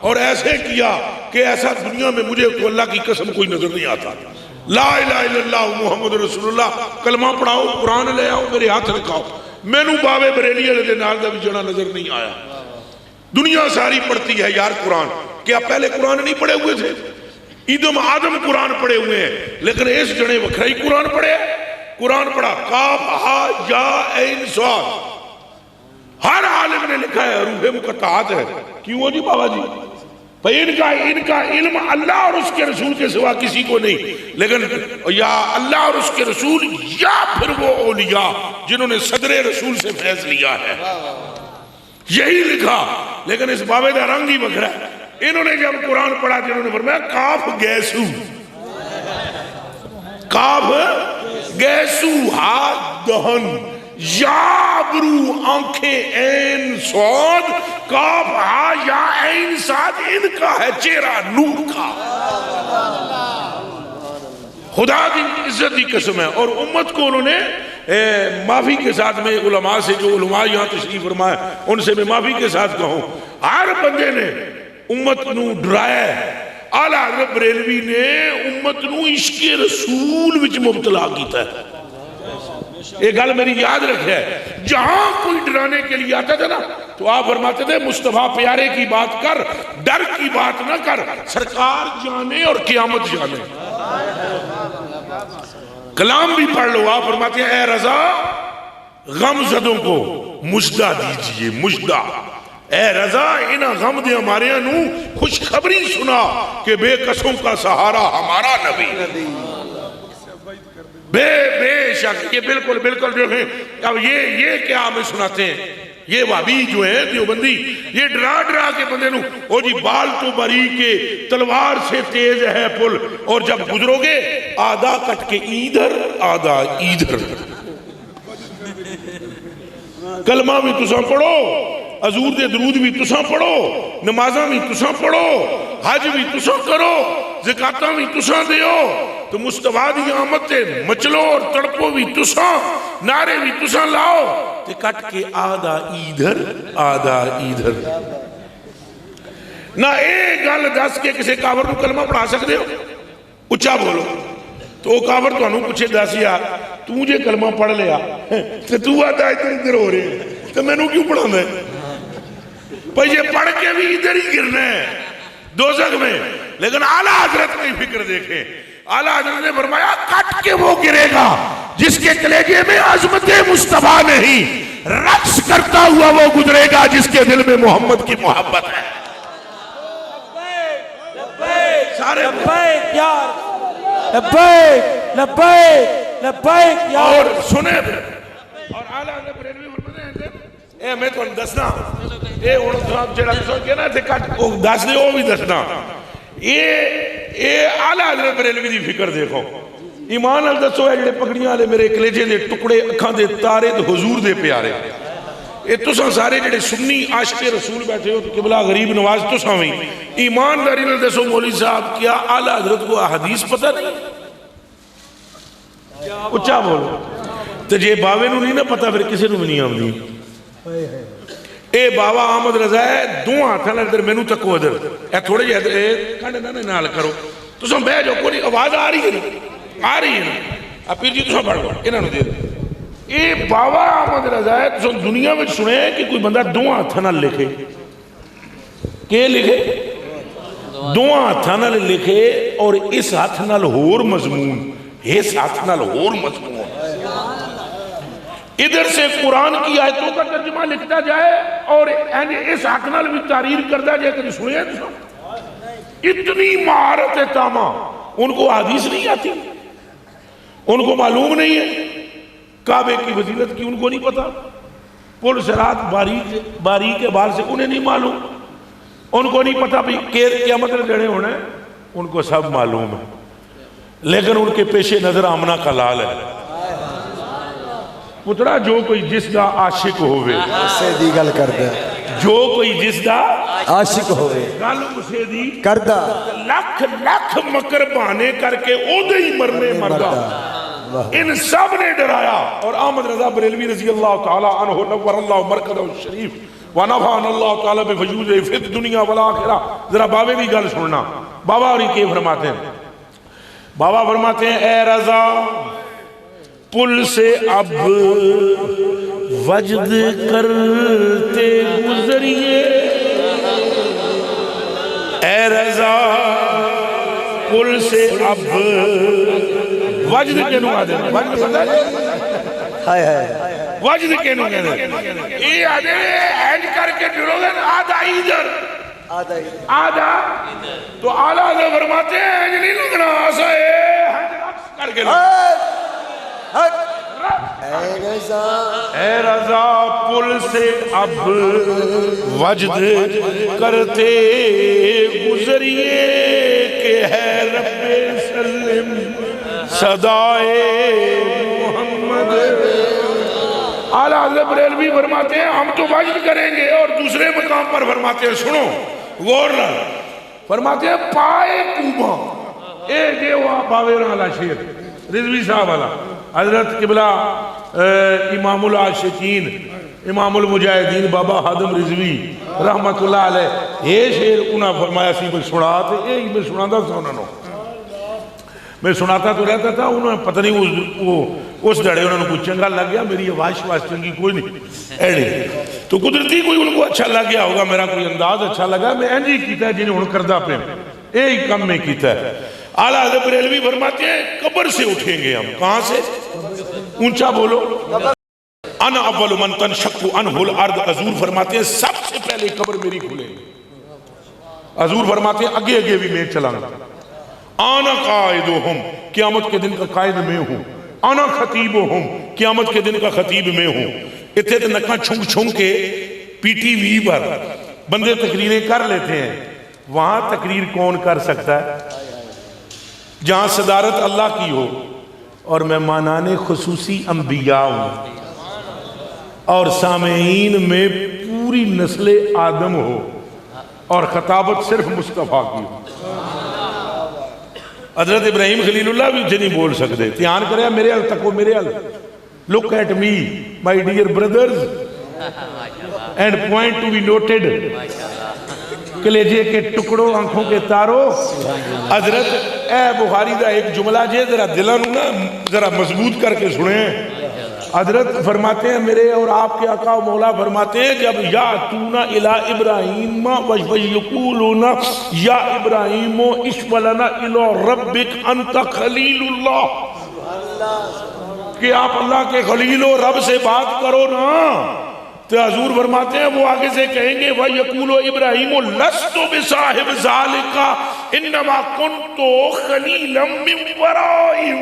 اور ایسے کیا کہ ایسا دنیا میں مجھے تو اللہ کی قسم کوئی نظر نہیں آتا. لا الہ الا اللہ محمد رسول اللہ کلمہ پڑھاؤ، قرآن لے آؤ، میرے ہاتھ رکھاؤ، میں نو باوے بریلی والے دے نال دا بھی جڑا نظر نہیں آیا. دنیا ساری پڑھتی ہے یار قرآن، کیا پہلے قرآن نہیں پڑھے ہوئے تھے؟ ایدم آدم قرآن پڑھے ہوئے ہیں، لیکن اس جڑے وکھرائی قرآن پڑھے، قرآن پڑھا کاف ہا یا عین صاد، ہر عالم نے لکھا ہے حروف مقطعات ہے. کیوں جی بابا جی؟ ان کا علم اللہ اور اس کے رسول کے سوا کسی کو نہیں، لیکن یا اللہ اور اس کے رسول یا پھر وہ اولیاء جنہوں نے صدر رسول سے فیض لیا ہے، یہی لکھا. لیکن اس بابے دا رنگ ہی بکھرا ہے. انہوں نے جب قرآن پڑھا جنہوں نے فرمایا کاف گیسو، کاف گیسو ہاتھ دہن، یا برو آنکھیں عین صاد، کاف ہا یا عین صاد، ان کا ہے چہرہ نور کا. خدا کی عزت کی قسم ہے. اور امت کو انہوں نے معافی کے ساتھ میں علماء سے، جو علماء یہاں تشریف فرمائے ان سے میں معافی کے ساتھ کہوں، ہر بندے نے امت نو ڈرایا ہے. اعلیٰ حضرت بریلوی نے امت نو عشق رسول وچ مبتلا کیتا ہے. ایک گل میری یاد رکھے، جہاں کوئی ڈرانے کے لیے آتا تھا نا تو آپ فرماتے تھے مصطفیٰ پیارے کی بات کر، ڈر کی بات نہ کر، سرکار جانے اور قیامت جانے. کلام بھی پڑھ لو، آپ فرماتے ہیں اے رضا غم زدوں کو مژدہ دیجئے، مژدہ. اے رضا انہاں غم دے ہمارے انہوں خوشخبری سنا کہ بے قصوں کا سہارا ہمارا نبی. بے شک یہ بالکل جو ہے. اب یہ کیا ہمیں سناتے ہیں، یہ وابی جو ہے دیوبندی، یہ ڈرا کے بندے نو، او جی بال تو بری کے تلوار سے تیز ہے پل، اور جب گزرو گے آدھا کٹ کے ادھر آدھا ادھر. کلمہ بھی تساں پڑھو، حضور دے درود بھی تساں پڑھو، نمازاں بھی تساں پڑھو، حج بھی تساں کرو، زکاتاں بھی تساں دیو، تو مصطفیٰ دی آمد تے مچلو اور تڑپو بھی تساں، نعرے بھی تساں لاؤ، تے کٹ کے آدھا ادھر آدھا ادھر. نہ ایک گل دس کے کسی کافر کو کلمہ پڑھا سکتے ہو؟ اچھا بولو. تو وہ کافر تو انہوں پوچھے دس یار تو مجھے کلمہ پڑھ لیا تو آتا ادھر ہو رہے ہیں تو میں نے کیوں پڑھانا ہے؟ پر یہ پڑھ کے بھی ادھر ہی گرنا ہے دوزخ میں. لیکن اعلیٰ حضرت کی فکر دیکھیں، اعلیٰ حضرت نے فرمایا کٹ کے وہ گرے گا جس کے کلیجے میں عظمت مصطفیٰ نہیں، رقص کرتا ہوا وہ گزرے گا جس کے دل میں محمد کی محبت ہے. سارے لبیک یا لبیک لبیک لبیک یا. اور سنے پھر اور اعلیٰ حضرت بریلوی فرماتے ہیں اے میں تو دسنا اے ہن جڑا سوچ کے نا تے کٹ دس دے او بھی دسنا. یہ اعلیٰ حضرت بریلوی دی فکر دیکھو. ایمان نال دسو اے جڑے پگڑیاں والے میرے کلیجے دے ٹکڑے اکھاں دے تارے تے حضور دے پیارے، اے تساں سارے جڑے سنی عاشق رسول بیٹھے ہو قبلہ غریب نواز تساں وی ایمانداری نال دسو مولوی صاحب کیا اعلیٰ حضرت کو احادیث پتہ نہیں؟ اچھا بولو. تے جے باوے نو نہیں نہ پتہ پھر کسے نو نہیں آوندی. اے بابا احمد رضا ہے دو ہاتھاں نال ادھر مینوں تکو ادھر اے تھوڑے جے کنڈ نہ نال کرو تساں بیٹھ جاؤ. کوئی آواز آ رہی ہے نا؟ آ رہی ہے نا؟ پیر جی تساں پڑھ لو انہاں نوں دے دو. اے بابا احمد رضا ہے تساں دنیا وچ سنیا کہ کوئی بندہ دو ہاتھاں نال لکھے؟ کہ لکھے دو ہاتھاں نال لکھے اور اس ہاتھ نال ہور مضمون، اس ہاتھ نال ہور مضمون، ادھر سے قرآن کی آیتوں کا ترجمہ لکھتا جائے اور اس ہاتھ نال بھی تحریر کرتا جائے. کہ سنیا اتنی مہارت ہے تاما. ان کو حدیث نہیں آتی، ان کو معلوم نہیں ہے کعبے کی فضیلت کی، ان کو نہیں پتا. پل صراط باریک کے بال سے انہیں نہیں معلوم، ان کو نہیں پتا بھی قیامت میں لڑے ہونا ہے، ان کو سب معلوم ہے. لیکن ان کے پیش نظر آمنہ کا لال ہے. پترا جو کوئی جس دا عاشق ہوئے اسے دی گل کردہ جو کوئی جس دا عاشق ہوئے گل اسے دی کردہ لکھ لکھ مکر بہانے کر کے او دے ہی مرنے مردہ. ان سب نے ڈرایا. اور احمد رضا بریلوی رضی اللہ تعالی عنہ نور اللہ مرکزہ الشریف ونفعنا اللہ تعالی بفیوزہ فی الدنیا والآخرہ. ذرا بابے بھی گل سننا. بابا اور یہ فرماتے ہیں, بابا فرماتے ہیں اے رضا پل سے اب وجد کرتے گزریے, اے رضا پل سے اب وجد کے نو آدھے وجد پتہ ہے وجد کے نو آدھے یہ آدھے اینج کر کے ڈرو گے آدھا ادھر آدھا تو آلہ آدھے فرماتے ہیں اینج نہیں لگنا آسا ہے کر کے اے رضا پل سے اب وجد کرتے گزریے کہ ہے رب سلم صدائے محمد. اعلیٰ حضرت بریلوی فرماتے ہیں ہم تو وجد کریں گے, اور دوسرے مقام پر فرماتے ہیں سنو غور لال فرماتے ہیں پائے کوبا اے دیوا باویرہ والا شیر رضوی صاحب والا حضرت قبلہ امام العاشقین امام المجاہدین بابا حادم رضوی رحمت اللہ علیہ یہ شیر انہاں فرمایا سی میں سنا تھے یہ میں سنا تھا سنانو میں سناتا تو رہتا تھا انہوں نے پتہ نہیں اس دڑے انہوں نے کچھ چنگا لگ گیا میری آواز شواز چنگی کوئی نہیں ایڈے تو قدرتی کوئی ان کو اچھا لگ گیا ہوگا میرا کوئی انداز اچھا لگا میں اینجی کیتا ہے جنہیں ان کردہ پہ ایک کم میں کیتا ہے. اعلیٰ حضرت بریلوی فرماتے ہیں قبر سے اٹھیں گے ہم. کہاں سے؟ اونچا بولو. انا اول من تنشق عنہ الارض. حضور فرماتے ہیں سب سے پہلے قبر میری کھلے گی. حضور فرماتے ہیں اگے اگے بھی میں چلاں گا. آنا قائدہم قیامت کے دن کا قائد میں ہوں. آنا خطیبہم قیامت کے دن کا خطیب میں ہوں. اتنے تے نکاں چھنگ چھنگ کے پی ٹی وی پر بندے تقریریں کر لیتے ہیں. وہاں تقریر کون کر سکتا ہے جہاں صدارت اللہ کی ہو اور مہمانان خصوصی انبیاء ہوں اور سامعین میں پوری نسل آدم ہو اور خطابت صرف مصطفیٰ کی ہو. حضرت ابراہیم خلیل اللہ بھی جنہیں بول سکتے. دھیان کرے میرے حل تکو میرے حل. Look at me, my dear brothers, and point to be noted. کلیجے کے ٹکڑوں آنکھوں کے تاروں. حضرت اے بخاری دا ایک جملہ جے ذرا دلانو نا ذرا مضبوط کر کے سنیں. حضرت فرماتے ہیں میرے اور آپ کے آقا و مولا فرماتے ہیں جب یاتون الی ابراہیم ویقولون یا ابراہیم اشفلنا الی ربک انت خلیل اللہ کہ آپ اللہ کے خلیل و رب سے بات کرو نا. تو حضور فرماتے ہیں وہ آگے سے کہیں گے وَيَقُولُ إِبْرَاهِيمُ لَسْتُ بِصَاحِبِ ذَلِكَ إِنَّمَا كُنْتُ خَلِيلًا مِّن وَرَائِهِمْ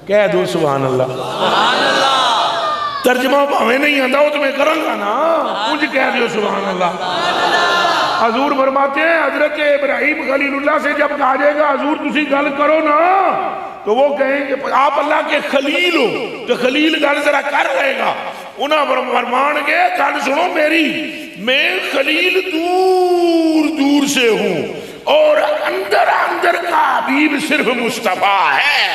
کہہ دو سبحان اللہ. ترجمہ پاویں نہیں آندا وہ تمہیں کروں گا نا کچھ کہہ دیو سبحان اللہ. حضور فرماتے ہیں حضرت ابراہیم خلیل اللہ سے جب کہا جائے گا حضور تسی گل کرو نا تو وہ کہیں گے آپ اللہ کے خلیل ہو تو خلیل گل ذرا کر رہے گا. انہاں فرمان گے گل سنو میری میں خلیل دور دور سے ہوں اور اندر اندر کا حبیب صرف مصطفیٰ ہے.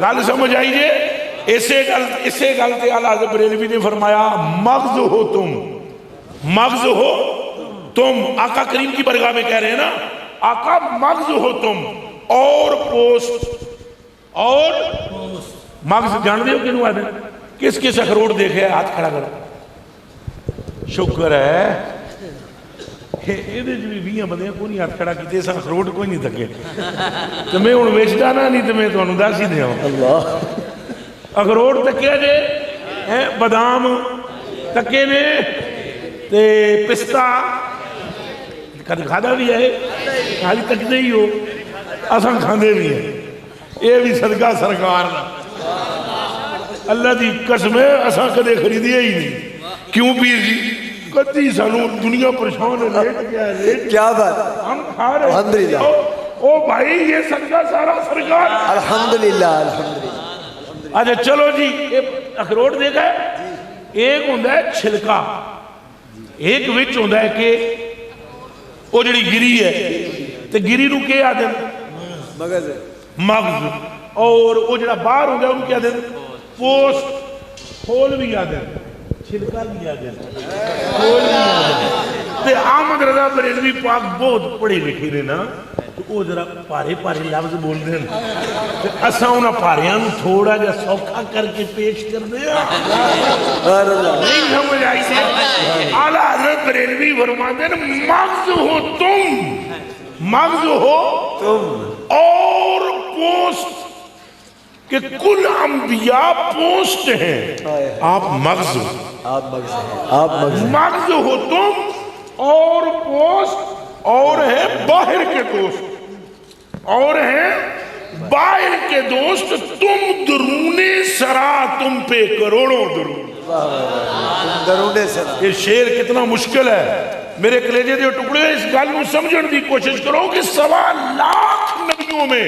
گل سمجھ آئیے. اسے گل تے اعلیٰ حضرت بریلوی نے فرمایا مغز ہو تم مغز ہو تم. آقا کریم کی برگاہ میں کہہ رہے ہیں نا آقا مغز ہو تم اور پوست اور مغز جان دیو کنو آدھے کس کس اخروٹ دیکھے ہاتھ کھڑا کرا. شکر ہے یہ بھی بندیاں کوئی نہیں ہاتھ کھڑا کیتے ایسا اخروٹ کوئی نہیں تھکے تو میں ہوں ویچتا نا نہیں تو میں تو دس ہی دیا اخروٹ تکیا جے بادام تکے نے تے پستہ کدھ کھادا بھی ہے حالی تکتے ہی ہو اساں کھاندے بھی ہیں. یہ بھی صدقہ سرکار اللہ دی قسم ہے اساں کدے خریدیا ہی نہیں. کیوں پیر جی کدی سانو دنیا پریشان ہے ریٹ کیا ہے ریٹ کیا بات، ہم کھا رہے ہیں الحمدللہ۔ او بھائی یہ صدقہ سارا سرکار الحمدللہ الحمدللہ۔ اچھا چلو جی اخروٹ دیکھا ہے ایک ہوندہ ہے چھلکا ایک وچ ہوندہ ہے کہ وہ جڑی گری ہے تو گری نو کیا آدھے مغز مغز اور وہ جڑا باہر ہوندہ ہے انہوں کیا آدھے پوسٹ کھول بھی آدھے چھلکا بھی آدھے کھول بھی آدھے تے احمد رضا بریلوی پاک بہت پڑھے لکھے نے نا تو وہ ذرا پارے پارے لفظ بول دیں اساں انہاں پاریاں نو تھوڑا جا سوکھا کر کے پیش کر دیا نہیں سمجھ آئی سے اعلیٰ حضرت بریلوی فرماتے ہیں مغز ہو تم اور پوسٹ کہ کل انبیاء پوسٹ ہیں آپ مغز ہو آپ مغز ہیں، آپ مغز ہیں۔ مغز ہو تم اور پوسٹ اور ہے باہر کے دوست اور ہیں باہر کے دوست تم درون سرا تم پہ کروڑوں درون درونے سے یہ شعر کتنا مشکل ہے میرے کلیجے دے ٹکڑے اس گل نو سمجھن دی کوشش کرو کہ 1.25 لاکھ نبیوں میں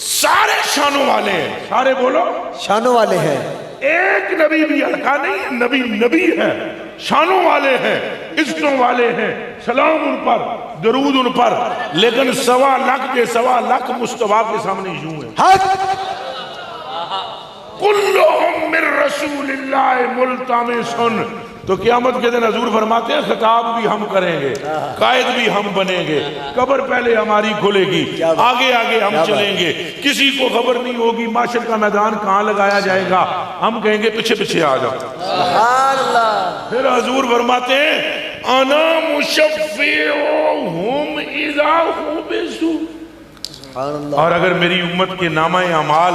سارے شانوں والے ہیں سارے بولو شانوں والے ہیں، ایک نبی بھی ہلکا نہیں ہے نبی نبی ہے شانوں والے ہیں عزتوں والے ہیں سلام ان پر درود ان پر لیکن 1.25 لاکھ کے 1.25 لاکھ مصطفیٰ کے سامنے یوں ہیں حق کلہم من رسول اللہ ملتمسن تو قیامت کے دن حضور فرماتے ہیں خطاب بھی ہم کریں گے قائد بھی ہم بنیں گے قبر پہلے ہماری کھلے گی آگے آگے ہم چلیں گے کسی کو خبر نہیں ہوگی معاشر کا میدان کہاں لگایا جائے گا ہم کہیں گے پیچھے پیچھے آ جاؤ سبحان اللہ۔ پھر حضور فرماتے ہیں انا مشفعہم اذا حبسوا سبحان اللہ۔ اور اگر میری امت کے نامہ اعمال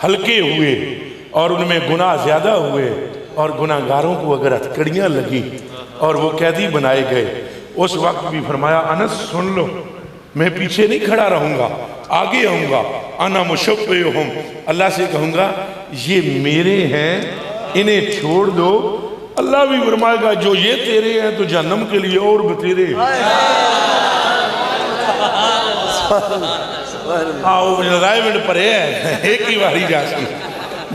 ہلکے ہوئے اور ان میں گناہ زیادہ ہوئے اور گناہگاروں کو اگر ہتکڑیاں لگی اور وہ قیدی بنائے گئے اس وقت بھی فرمایا انس سن لو میں پیچھے نہیں کھڑا رہوں گا آگے آؤں گا انا مشفعہم اللہ سے کہوں گا یہ میرے ہیں انہیں چھوڑ دو اللہ بھی فرمائے گا جو یہ تیرے ہیں تو جہنم کے لیے اور بتیرے آؤ رائے منڈ پرے ہے ایک ہی باری جا سکتی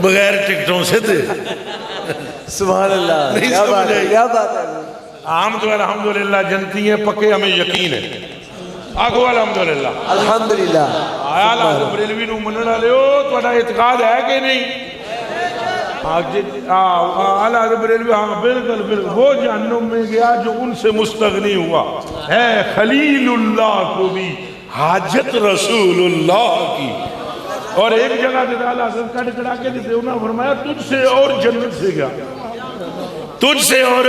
بغیر ٹکٹوں سے تھے سبحان اللہ، نہیں کیا بات سمجھ ہے، آئی؟ کیا بات ہے۔ عام تو الحمدللہ جنتی ہیں پکے ہمیں یقین ہے آگو الحمدللہ الحمدللہ۔ آیا اللہ بریلوی نو مننا لے ہو تو اعتقاد ہے کہ نہیں اللہ بریلوی ہاں بالکل وہ جہنم میں گیا جو ان سے مستغنی ہوا ہے خلیل اللہ کو بھی حاجت رسول اللہ کی اور ایک جگہ دیتا اللہ حضرت کٹ کڑا کے دیتے انہوں نے فرمایا تجھ سے اور جنت سے گیا تجھ سے اور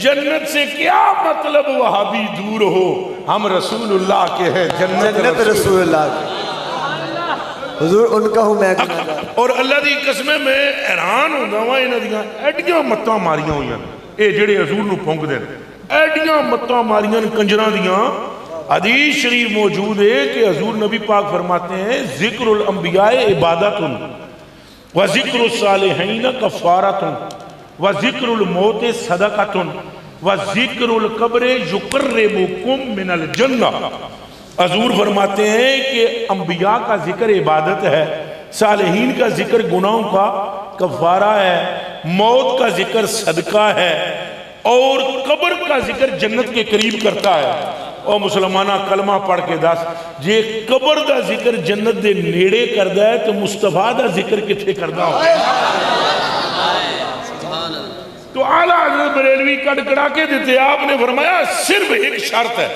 جنت سے کیا مطلب وہابی دور ہو ہم رسول اللہ کے ہیں جنت رسول اللہ کی حضور ان کا ہوں میں اور اللہ دی قسمیں میں حیران ہوں گا وہاں انہوں دیاں ایڈیاں متاں ماریاں ہوئیاں اے جڑے حضور نو پھونک دیں ایڈیاں متاں ماریاں کنجران دیاں حدیث شریف موجود ہے کہ حضور نبی پاک فرماتے ہیں ذکر الانبیاء عبادت و ذکر الصالحین کفارت و ذکر الموت صدقت و ذکر القبر یقربکم من الجنہ حضور فرماتے ہیں کہ انبیاء کا ذکر عبادت ہے صالحین کا ذکر گناہوں کا کفارہ ہے موت کا ذکر صدقہ ہے اور قبر کا ذکر جنت کے قریب کرتا ہے اور مسلمانہ کلمہ پڑھ کے دس جے قبر دا ذکر جنت دے نیڑے کردہ ہے تو مصطفیٰ دا ذکر کتھے کردہ ہو تو اعلیٰ حضرت بریلوی کٹ کڑا کے دیتے آپ نے فرمایا صرف ایک شرط ہے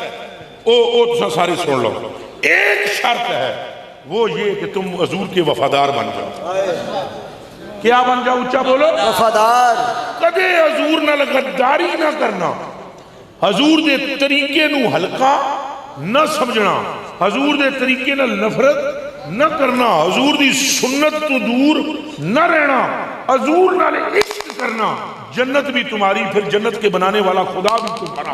تو سارے سن لو ایک شرط ہے وہ یہ کہ تم حضور کے وفادار بن جاؤ کیا بن جاؤ اچھا بولو وفادار کدے حضور نہ غداری نہ کرنا حضور دے طریقے نو ہلکا نہ سمجھنا حضور دے طریقے نہ نفرت نہ کرنا حضور دی سنت تو دور نہ رہنا حضور نہ عشق کرنا جنت بھی تمہاری پھر جنت کے بنانے والا خدا بھی تمہارا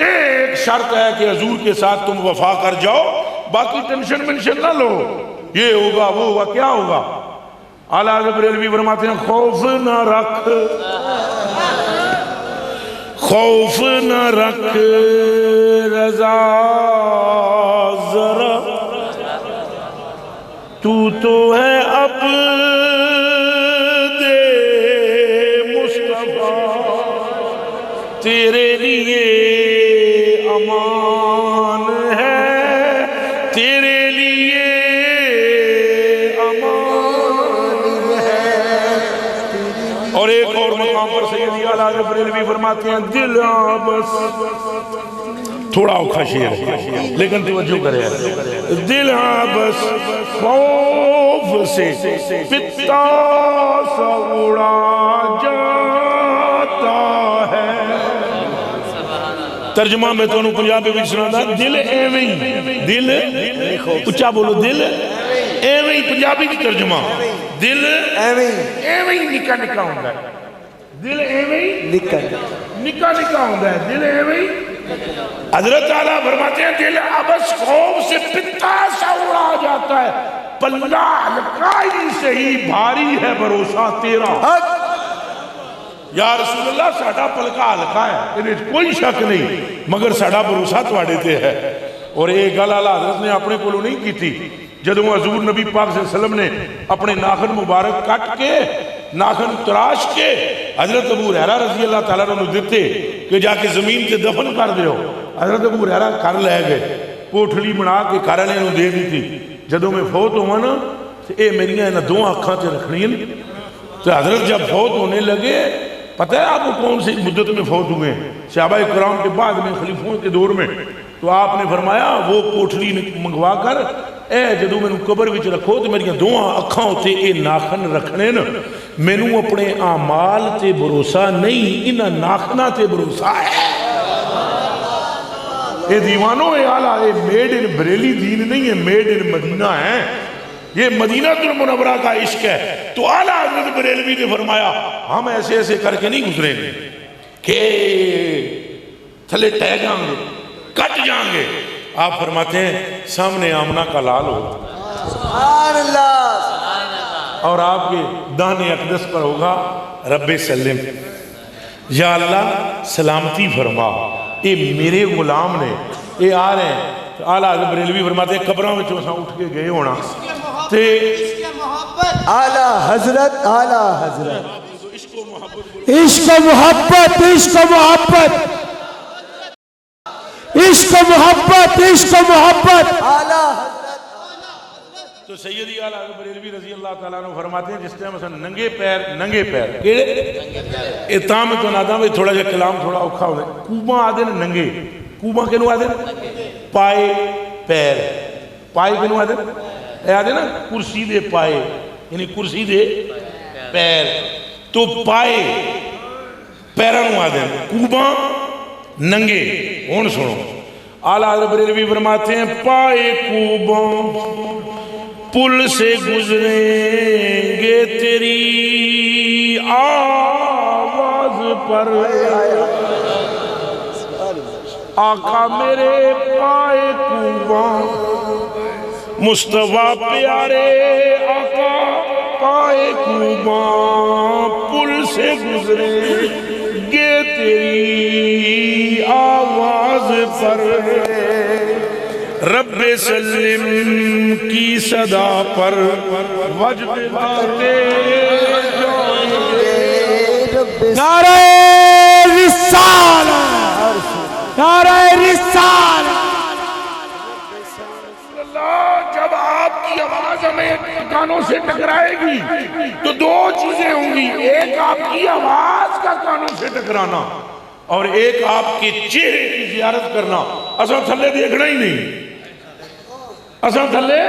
ایک شرط ہے کہ حضور کے ساتھ تم وفا کر جاؤ باقی ٹینشن منشن نہ لو یہ ہوگا وہ ہوگا کیا ہوگا اعلیٰ حضرت بریلوی فرماتے ہیں خوف نہ رکھ خوف نہ رکھ رضا ذرا، تو ہے اب دے مصطفیٰ، تیرے لیے امان ہے، تیرے لیے امان ہے۔ اور ایک اور مقام پر سیدی اعلیٰ حضرت بریلوی فرماتے ہیں دل بس، تھوڑا اوکھا شعر ہے لیکن توجہ کرے، دل بس خوف سے پتا سا اڑا جاتا ہے۔ ترجمہ میں تو انہوں پنجابی بھی سنا تھا، دل ایویں، دل اچھا بولو، دل ایویں، پنجابی کی ترجمہ دل ایویں نکا نکا ہوندہ ہے، دل ایویں نکا نکا ہوندہ ہے، دل ایویں۔ حضرت تعالیٰ فرماتے ہیں دل ابس خوف سے پتا سا اڑا جاتا ہے، پلہ ہلکائی سے ہی بھاری ہے بھروسہ تیرا۔ یا رسول اللہ ساڑھا پلکا ہلکا ہے، انہیں کوئی شک نہیں، مگر ساڑھا بھروسہ تواڑے تے ہے۔ اور ایک گل اعلیٰ حضرت نے اپنے کو نہیں کی تھی، جدوں حضور نبی پاک صلی اللہ علیہ وسلم نے اپنے ناخن مبارک کٹ کے ناخن تراش کے حضرت ابو ہریرہ رضی اللہ تعالیٰ نے دیتے کہ جا کے زمین تے دفن کر دیو۔ حضرت ابو ہریرہ کر لے گئے، پوٹھلی بنا کے کارلے نے دے دی تھی۔ جدوں میں فوت ہوا نا اے میریاں انہاں دو آنکھاں تے رکھنی ہیں۔ تو حضرت جب فوت ہونے لگے، پتہ ہے آپ کو کون سی مدت میں فوت ہوئے ہیں؟ صحابہ کرام کے بعد میں، خلیفوں کے دور میں۔ تو آپ نے فرمایا وہ پوٹھلی منگوا کر اے جدو میں قبر وچ رکھو تو میری دو اکھاں ہوتے اے ناخن رکھنے نا، میں نو اپنے اعمال تے بھروسہ نہیں، انہاں ناخنہ تے بھروسہ ہے۔ اے دیوانوں اے آلہ اے میڈ ان بریلی دین نہیں ہے، میڈ ان مدینہ ہے، یہ مدینہ المنورہ کا عشق ہے۔ تو اعلیٰ حضرت بریلوی نے فرمایا ہم ایسے ایسے کر کے نہیں گزریں گے کہ تھلے ٹہ جائیں گے، کٹ جائیں گے۔ آپ فرماتے ہیں سامنے آمنہ کا لال ہو سبحان اللہ، اور آپ کے دانے اقدس پر ہوگا رب سلم، یا اللہ سلامتی فرما۔ اے میرے غلام نے، اے آ رہے ہیں۔ اعلیٰ حضرت بریلوی فرماتے ہیں قبروں میں چوساں اٹھ کے گئے ہونا تے اعلیٰ حضرت، اعلیٰ حضرت، عشق و محبت، عشق و محبت، عشق و محبت، عشق و محبت، عشق و محبت، اعلیٰ حضرت۔ تو سیدی اعلیٰ حضرت بریلوی رضی اللہ تعالیٰ عنہ فرماتے ہیں جس طرح مثلا ننگے پیر، ننگے پیر کیڑے اتام تو ناداں میں تھوڑا جا کلام تھوڑا اوکھا ہوئے، کوباں آدھے ننگے، کوباں کنو آدھے پائے پیر، پائے کنو آدھے اے آدھے نا کرسی دے پائے، یعنی کرسی دے پیر، تو پائے پیرانو آدھے، کوباں ننگے۔ ہون سنو اعلیٰ حضرت بریلوی فرماتے ہیں پائے کوباں پل سے گزریں گے تیری آواز پر، آقا میرے پائے کوباں، مصطفیٰ پیارے آقا پائے کوباں پل سے گزریں گے تیری آواز پر، رب سلم کی صدا پر وجد بھاتے جائیں گے۔ نعرہ رسالہ، نعرہ رسالہ۔ جب آپ کی آواز ہمیں کانوں سے ٹکرائے گی تو دو چیزیں ہوں گی، ایک آپ کی آواز کا کانوں سے ٹکرانا اور ایک آپ کے چہرے کی زیارت کرنا۔ اساں تھلے دیکھنا ہی نہیں، اساں تھلے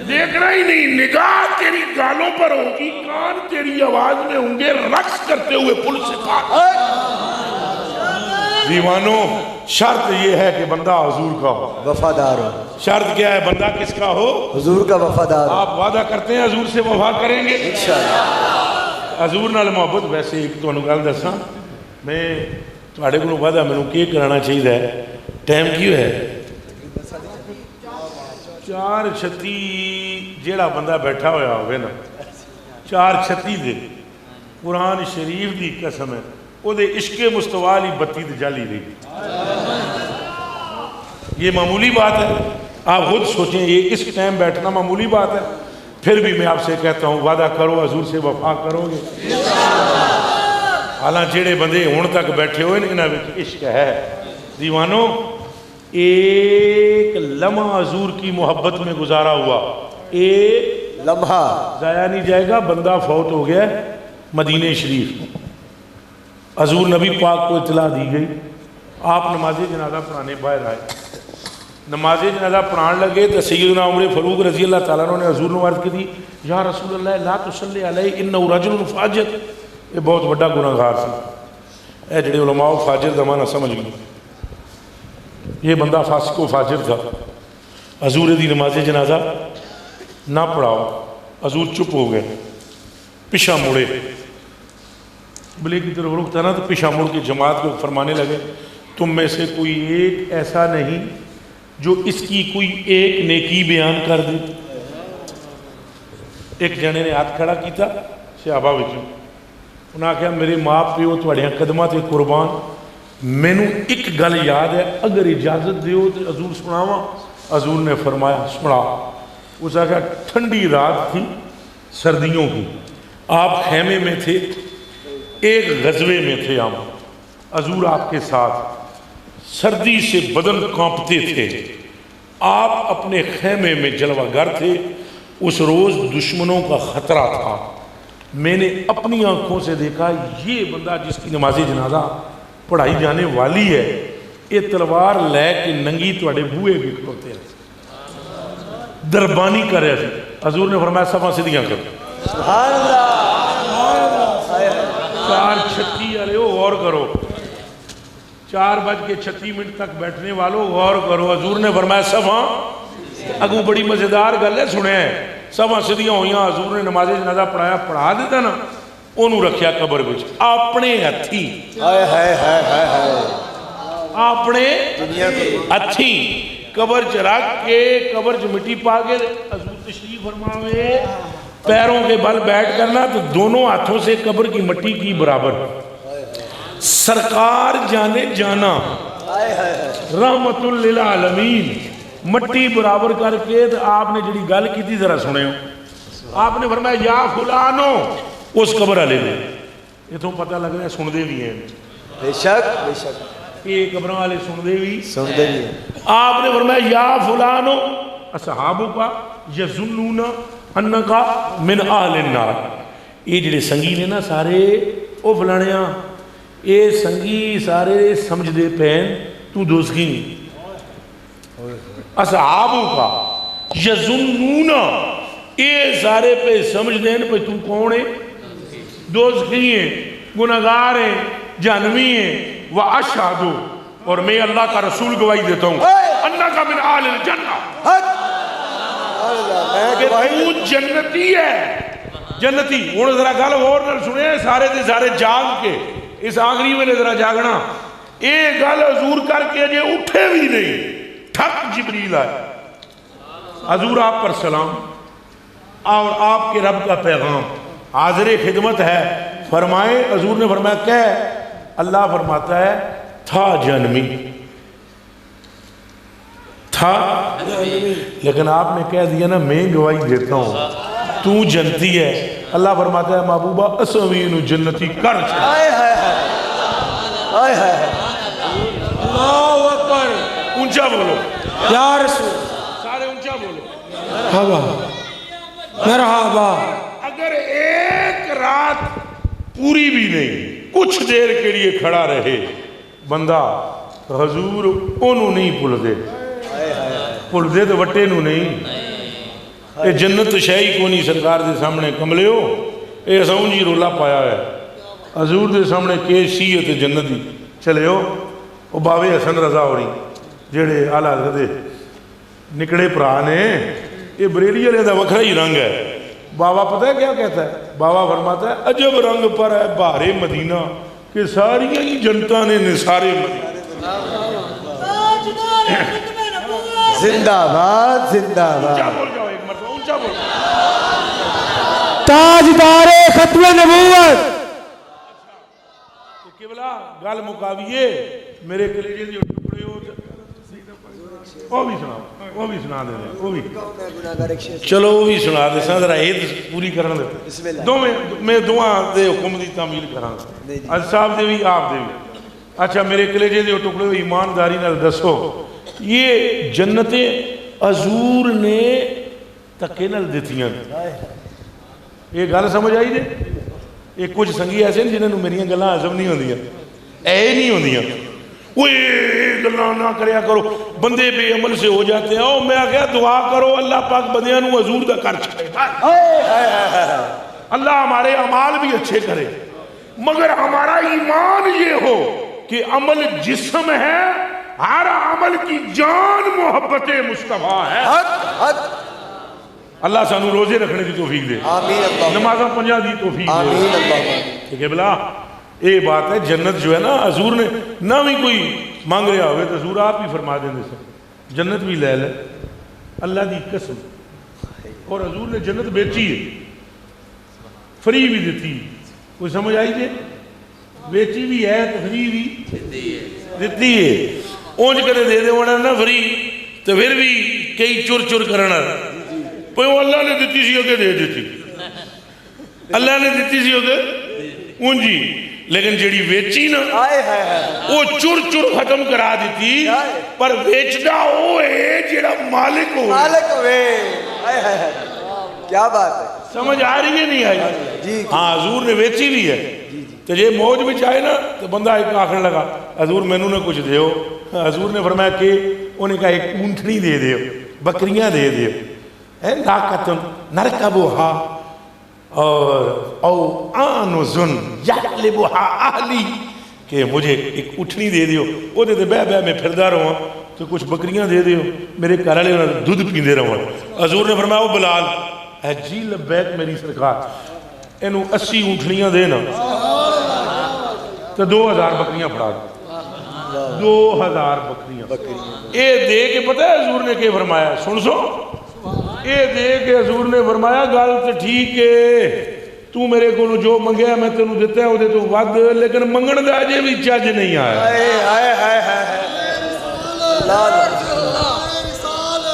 دیکھنا ہی نہیں، نگاہ تیری گالوں پر ہوگی، کان تیری آواز میں ہوں گے، رقص کرتے ہوئے پل سے پار۔ دیوانوں شرط یہ ہے کہ بندہ حضور کا ہو، وفادار ہو۔ شرط کیا ہے؟ بندہ کس کا ہو؟ حضور کا وفادار ہو۔ آپ وعدہ کرتے ہیں حضور سے وفا کریں گے انشاءاللہ۔ حضور نال محبت۔ ویسے ایک تو گل دساں، میں تواڈے کولوں وعدہ مینوں کی کرانا چاہیے، ٹائم کیوں ہے 4:36 جیڑا بندہ بیٹھا ہویا ہوئے نا 4:36 دے قرآن شریف دی قسم ہے وہ دے عشق مصطفیٰ علی بتی تے جالی رہی. یہ معمولی بات ہے. آپ خود سوچیں یہ اس ٹائم بیٹھنا معمولی بات ہے. پھر بھی میں آپ سے کہتا ہوں وعدہ کرو حضور سے وفا کرو گے. حالانکہ جڑے بندے ہون تک بیٹھے ہوئے انہاں وچ عشق ہے. دیوانوں ایک لمحہ حضور کی محبت میں گزارا ہوا ایک لمحہ ضائع نہیں جائے گا. بندہ فوت ہو گیا مدینہ شریف. حضور نبی پاک کو اطلاع دی گئی. آپ نماز جنازہ پڑھانے باہر آئے. نماز جنازہ پڑھان لگے تو سیدنا عمر فاروق رضی اللہ تعالیٰ عنہ نے حضور نے عرض کی تھی یا رسول اللہ لا تصلی علیہ انہ رجل فاجر. یہ بہت بڑا گناہ گار سی. اے جڑے علماء فاجر دا معنی سمجھ گئے. یہ بندہ فاسق و فاجر تھا. حضور دی نماز جنازہ نہ پڑھاؤ. حضور چپ ہو گئے, پیچھا مڑے. قبلے کی طرف رخ نا تو پیچھا مڑ کے جماعت کو فرمانے لگے تم میں سے کوئی ایک ایسا نہیں جو اس کی کوئی ایک نیکی بیان کر دے. ایک جنے نے ہاتھ کھڑا کیتا صحابہ وچوں. انہاں آکھیا میرے ماں پیو تواڈیاں قدماں تے قربان, مینوں ایک گل یاد ہے اگر اجازت دیو تو حضور سناواں. حضور نے فرمایا سنا. اس آکھیا ٹھنڈی رات تھی سردیوں کی, آپ خیمے میں تھے, ایک غزوے میں تھے. ہم حضور آپ کے ساتھ, سردی سے بدن کانپتے تھے. آپ اپنے خیمے میں جلوہ گر تھے. اس روز دشمنوں کا خطرہ تھا. میں نے اپنی آنکھوں سے دیکھا یہ بندہ جس کی نماز جنازہ پڑھائی جانے والی ہے یہ تلوار لے کے ننگی تواڈے بوئے بھی کھلوتے ہیں, دربانی کر رہے تھے. حضور نے فرمایا صفاں سیدھیاں کرو. سبحان اللہ. 4:36 والے ہو غور کرو. 4:36 تک بیٹھنے والوں غور کرو. حضور نے فرمایا صفاں. اگوں بڑی مزیدار گل ہے سنیا ہے. صفاں سیدھیاں ہوئیاں. حضور نے نماز جنازہ پڑھایا, پڑھا دیتا نا انہوں رکھیا قبر وچ اپنے ہتھی. ہائے ہائے ہائے ہائے ہائے. اپنے ہتھی قبر چ رکھ کے قبر چ مٹی پا کے حضور تشریف فرماوے پیروں کے بل بیٹھ کرنا تو دونوں ہاتھوں سے قبر کی مٹی کی برابر. سرکار جانے جانا رحمت للعالمین مٹی برابر کر کے تو آپ نے جڑی گل کی تھی ذرا سنے ہو. آپ نے فرمایا یا فلانو اس قبر والے نے. یہ تو پتہ لگ رہا ہے سن دے بھی ہیں. بے شک بے شک. یہ قبر والے سن دے بھی سنتے بھی ہیں. آپ نے فرمایا یا فلانو اصحابو کا یظنون انکا من اہل النار. یہ جڑے سنگی نے نا سارے او فلانیاں یہ سنگی سارے سمجھ دے پین تو دوزخی نہیں. اصحابو کا یظنون یہ سارے پہ سمجھ دیں پہ تو کون ہے, دوزخی ہیں, گناہگار ہیں, جہنمی ہیں. وَأَشْهَدُ اور میں اللہ کا رسول گواہی دیتا ہوں اَنَّكَ مِنْ آلِ الْجَنَّةِ کہ تو جنتی ہے. جنتی انہوں ذرا گل غور نہ سنے سارے دے سارے جاگ کے اس آخری میں نے ذرا جاگنا. ایک گل حضور کر کے جے اٹھے بھی نہیں ٹھک جبریل آئے. حضور آپ پر سلام اور آپ کے رب کا پیغام حاضر خدمت ہے. فرمائے حضور نے فرمایا کہ اللہ فرماتا ہے تھا جنمی تھا, لیکن آپ نے کہہ دیا نا میں گواہی دیتا ہوں تو جنتی ہے. اللہ فرماتا ہے محبوبہ اسوین جنتی کر چھوڑ. اللہ اکبر. اونچا بولو یا رسول. سارے اونچا بولو مرحبا مرحبا. اگر ایک رات پوری بھی نہیں کچھ دیر کے لیے کھڑا رہے بندہ حضور انہوں نہیں پل دے تو وٹے نو نہیں. اے جنت شاہی کو نہیں سرکار دے سامنے کملے ہو. اے ساؤں جی رولا پایا ہے حضور دے سامنے کیس شیعت جنتی چلے ہو. وہ باوے حسن رضا ہو رہی جڑے آلہ حضرت نکڑے پرا نے یہ بریلی والے دا وکھرا ہی رنگ ہے. بابا پتہ ہے کیا کہتا ہے؟ بابا فرماتا ہے عجب رنگ پر ہے بہار مدینہ کہ ساری ہی جنتا نے نثارے مدینہ. زندہ باد زندہ باد. اونچا بول جاؤ ایک مرتبہ اونچا بول. تاجدار ختم نبوت. قبلہ گل مکاویے میرے کلیجے دی ٹکڑے وہ بھی سنا دے وہ بھی چلو وہ بھی سنا دے سا ذرا عید پوری کرن دے دو میں دعا دے حکم دی تعمیل کراں اج صاحب دے بھی آپ دے بھی اچھا میرے کلیجے دے ٹکڑے ایمانداری نال دسو یہ جنتیں حضور نے تکے نال دتیاں یہ گل سمجھ آئی دے یہ کچھ سنگی ایسے ہیں جنہوں میری گلاں ہضم نہیں ہوندیاں اے نہیں ہوندیاں وہ گلاں نہ کریا کرو بندے بے عمل سے ہو جاتے ہیں میں آگیا دعا کرو اللہ پاک بندیاں نو حضور دا کر چھڑے اللہ ہمارے اعمال بھی اچھے کرے مگر ہمارا ایمان یہ ہو کہ عمل جسم ہے ہر عمل کی جان محبت مصطفیٰ ہے اللہ سانو روزے رکھنے کی توفیق دے نمازہ پنجا دی توفیق دے ٹھیک ہے بلا یہ بات ہے جنت جو ہے نا حضور نے نہ بھی کوئی مانگ رہا ہوئے تو حضور آپ ہی فرما دیں دے سب جنت بھی لے لے اللہ دی قسم اور حضور نے جنت بیچی ہے فری بھی دیتی کوئی سمجھ آئی جے بیچی بھی ہے تو فری بھی دیتی ہے اونج کرے دے دے ہونا نا فری تو پھر بھی کئی چور چور کرنا پہ وہ اللہ نے دیتی سی ہوگے دے دیتی اللہ نے دیتی سی ہوگے اونجی لیکن جیڑی ویچی نا وہ چور چور ختم کرا دیتی پر ویچنا ہوئے جیڑا مالک ہوئے کیا بات ہے سمجھ آ رہی ہے نہیں آئی ہاں حضور نے ویچی بھی ہے تو یہ موج بھی چاہے نا تو بندہ ایک آخر لگا حضور میں نے کچھ دیو حضور نے فرمایا کہ انہیں کہا ایک اونٹنی دے دیو بکریاں دے دیو ناکتن نرکبوہا اور او آنوزن یعلبوہا اہلی کہ مجھے ایک اٹھنی دے دیو وہ دے بے میں پھردہ رہا تو کچھ بکریاں دے دیو میرے کارالے انہیں دودھ پیندے رہا حضور نے فرمایا وہ بلال اے جی لبیک میری سرکار انہوں 80 اونٹنیاں دینا تو 2000 بکریاں پڑھا دو 2000 بکریاں اے دے کے پتہ ہے حضور نے کہ فرمایا سن سو اے دے کے حضور نے فرمایا گل تو ٹھیک ہے تو میرے کو جو منگیا میں تینوں دیتا ہے وہ دے تو ود لیکن منگن دا جے بھی چاج نہیں آیا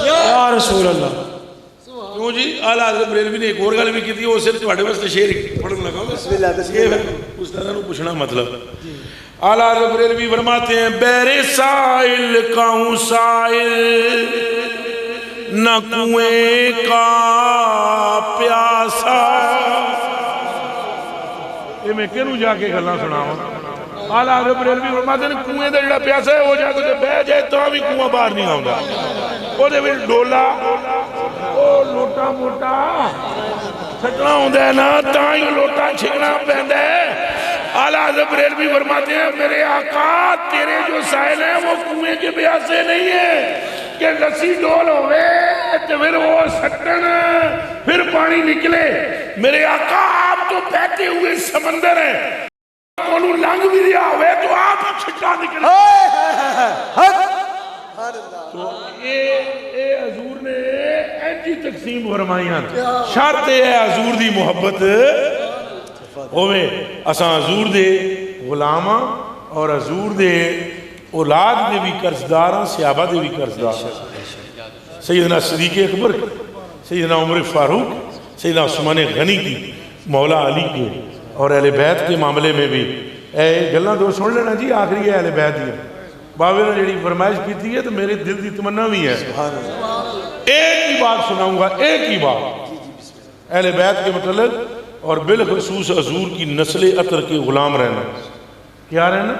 یا رسول اللہ کیوں جی اعلیٰ حضرت بریلوی نے ایک اور گل بھی کی تھی وہ صرف تھوڑے واسطے شعر پڑھنے لگا بسم اللہ استاد نے پوچھنا مطلب اعلیٰ حضرت بریلوی فرماتے ہیں بیر سائل کہوں سائل نہ کنویں کا پیاسا یہ میں کہنوں جا کے گھلنا سنا ہوں اعلیٰ حضرت بریلوی فرماتے ہیں کنویں دا جڑا پیاسا ہے وہ جا کے بہ جائے تو بھی کنواں باہر نہیں آؤں گا وہ دے بھی ڈولا لوٹا موٹا سٹنا ہوندہ ہے نا تائیں لوٹا چھکنا پہندہ ہے اعلیٰ حضرت بریلوی فرماتے ہیں میرے آقا تیرے جو سائل ہیں وہ کنویں کے پیاسے نہیں ہیں کہ لسی ڈول ہوئے تو پھر وہ سٹن پھر پانی نکلے میرے آقا آپ تو بہتے ہوئے سمندر ہیں کونوں لنگ بھی دیا ہوئے تو آپ چھٹا نکلے تو اے حضور نے اینجی تقسیم فرمائیاں شرط ہے حضور دی محبت ہوئے اساں حضور دے غلاماں اور حضور دے اولاد دے بھی قرضداراں صحابہ دے بھی قرضدار سیدنا صدیق اکبر سیدنا عمر فاروق سیدنا عثمان غنی کی مولا علی کے اور اہل بیت کے معاملے میں بھی اے گلنا دو سن لینا جی آخری ہے اہل بیت دی بابے نے جڑی فرمائش کی تھی ہے تو میرے دل دی تمنا بھی ہے ایک ہی بات سناؤں گا ایک ہی بات اہل بیت کے متعلق اور بالخصوص حضور کی نسل عطر کے غلام رہنا کیا رہنا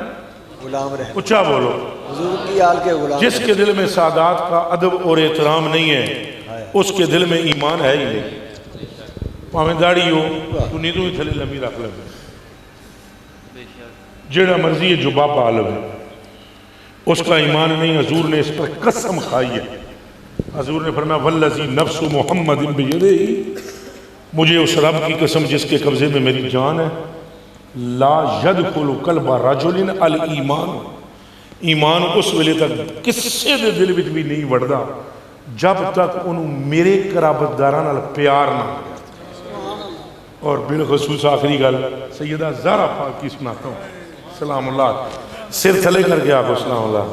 غلام رہنا اچھا بولو حضور کی آل کے غلام جس کے دل میں سادات کا ادب اور احترام نہیں ہے اس کے دل میں ایمان ہے ہی نہیں پاہمیں داڑھی ہو تو نیدوں ہی تھلے لمبی رکھ لے جیڑا مرضی ہے جو باپا عالم ہے اس کا ایمان نہیں حضور نے اس پر قسم کھائی ہے حضور نے فرمایا والذی نفس محمد بیدہ مجھے اس رب کی قسم جس کے قبضے میں میری جان ہے لا یدخل قلب رجل الایمان ایمان اس ویلے تک کسے دے دل وچ بھی نہیں وڑدا جب تک انہوں میرے قرابت داران پیار نہ اور بالخصوص آخری گل سیدہ زہرا پاک کی سناتا ہوں سلام اللہ سر تھلے کر کے آپ سلام اللہ.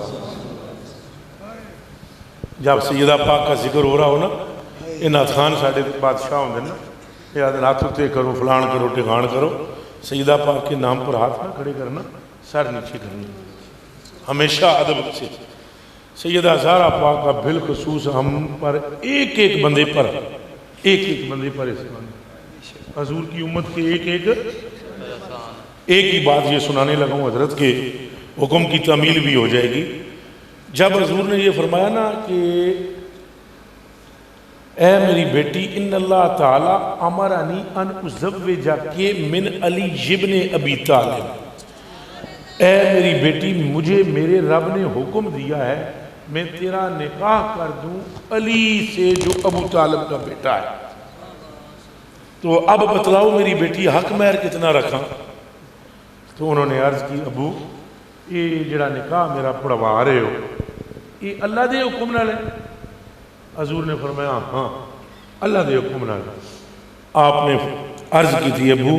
جب سیدہ پاک کا ذکر ہو رہا ہو نا یہ نعت خان ساڑھے بادشاہ ہوں نا یہ آدھے ہاتھ اتے کرو فلان کرو ٹھکان کرو سیدہ پاک کے نام پر ہاتھ نہ کھڑے کرنا سر نیچے کرنا ہمیشہ ادب سے. سیدہ زہرا پاک کا بالخصوص ہم پر ایک ایک بندے پر احسان حضور کی امت کے ایک ہی بات یہ سنانے لگا ہوں حضرت کے حکم کی تعمیل بھی ہو جائے گی. جب حضور نے یہ فرمایا نا کہ اے میری بیٹی ان اللہ تعالی امرانی ان ازوجک من علی ابن ابی طالب اے میری بیٹی مجھے میرے رب نے حکم دیا ہے میں تیرا نکاح کر دوں علی سے جو ابو طالب کا بیٹا ہے. تو اب بتلاؤ میری بیٹی حق مہر کتنا رکھا. تو انہوں نے عرض کی ابو یہ جڑا نکاح میرا پڑھوا رہے ہو یہ اللہ دے حکم نال ہے. حضور نے فرمایا ہاں اللہ دے حکم نال. آپ نے عرض کی تھی ابو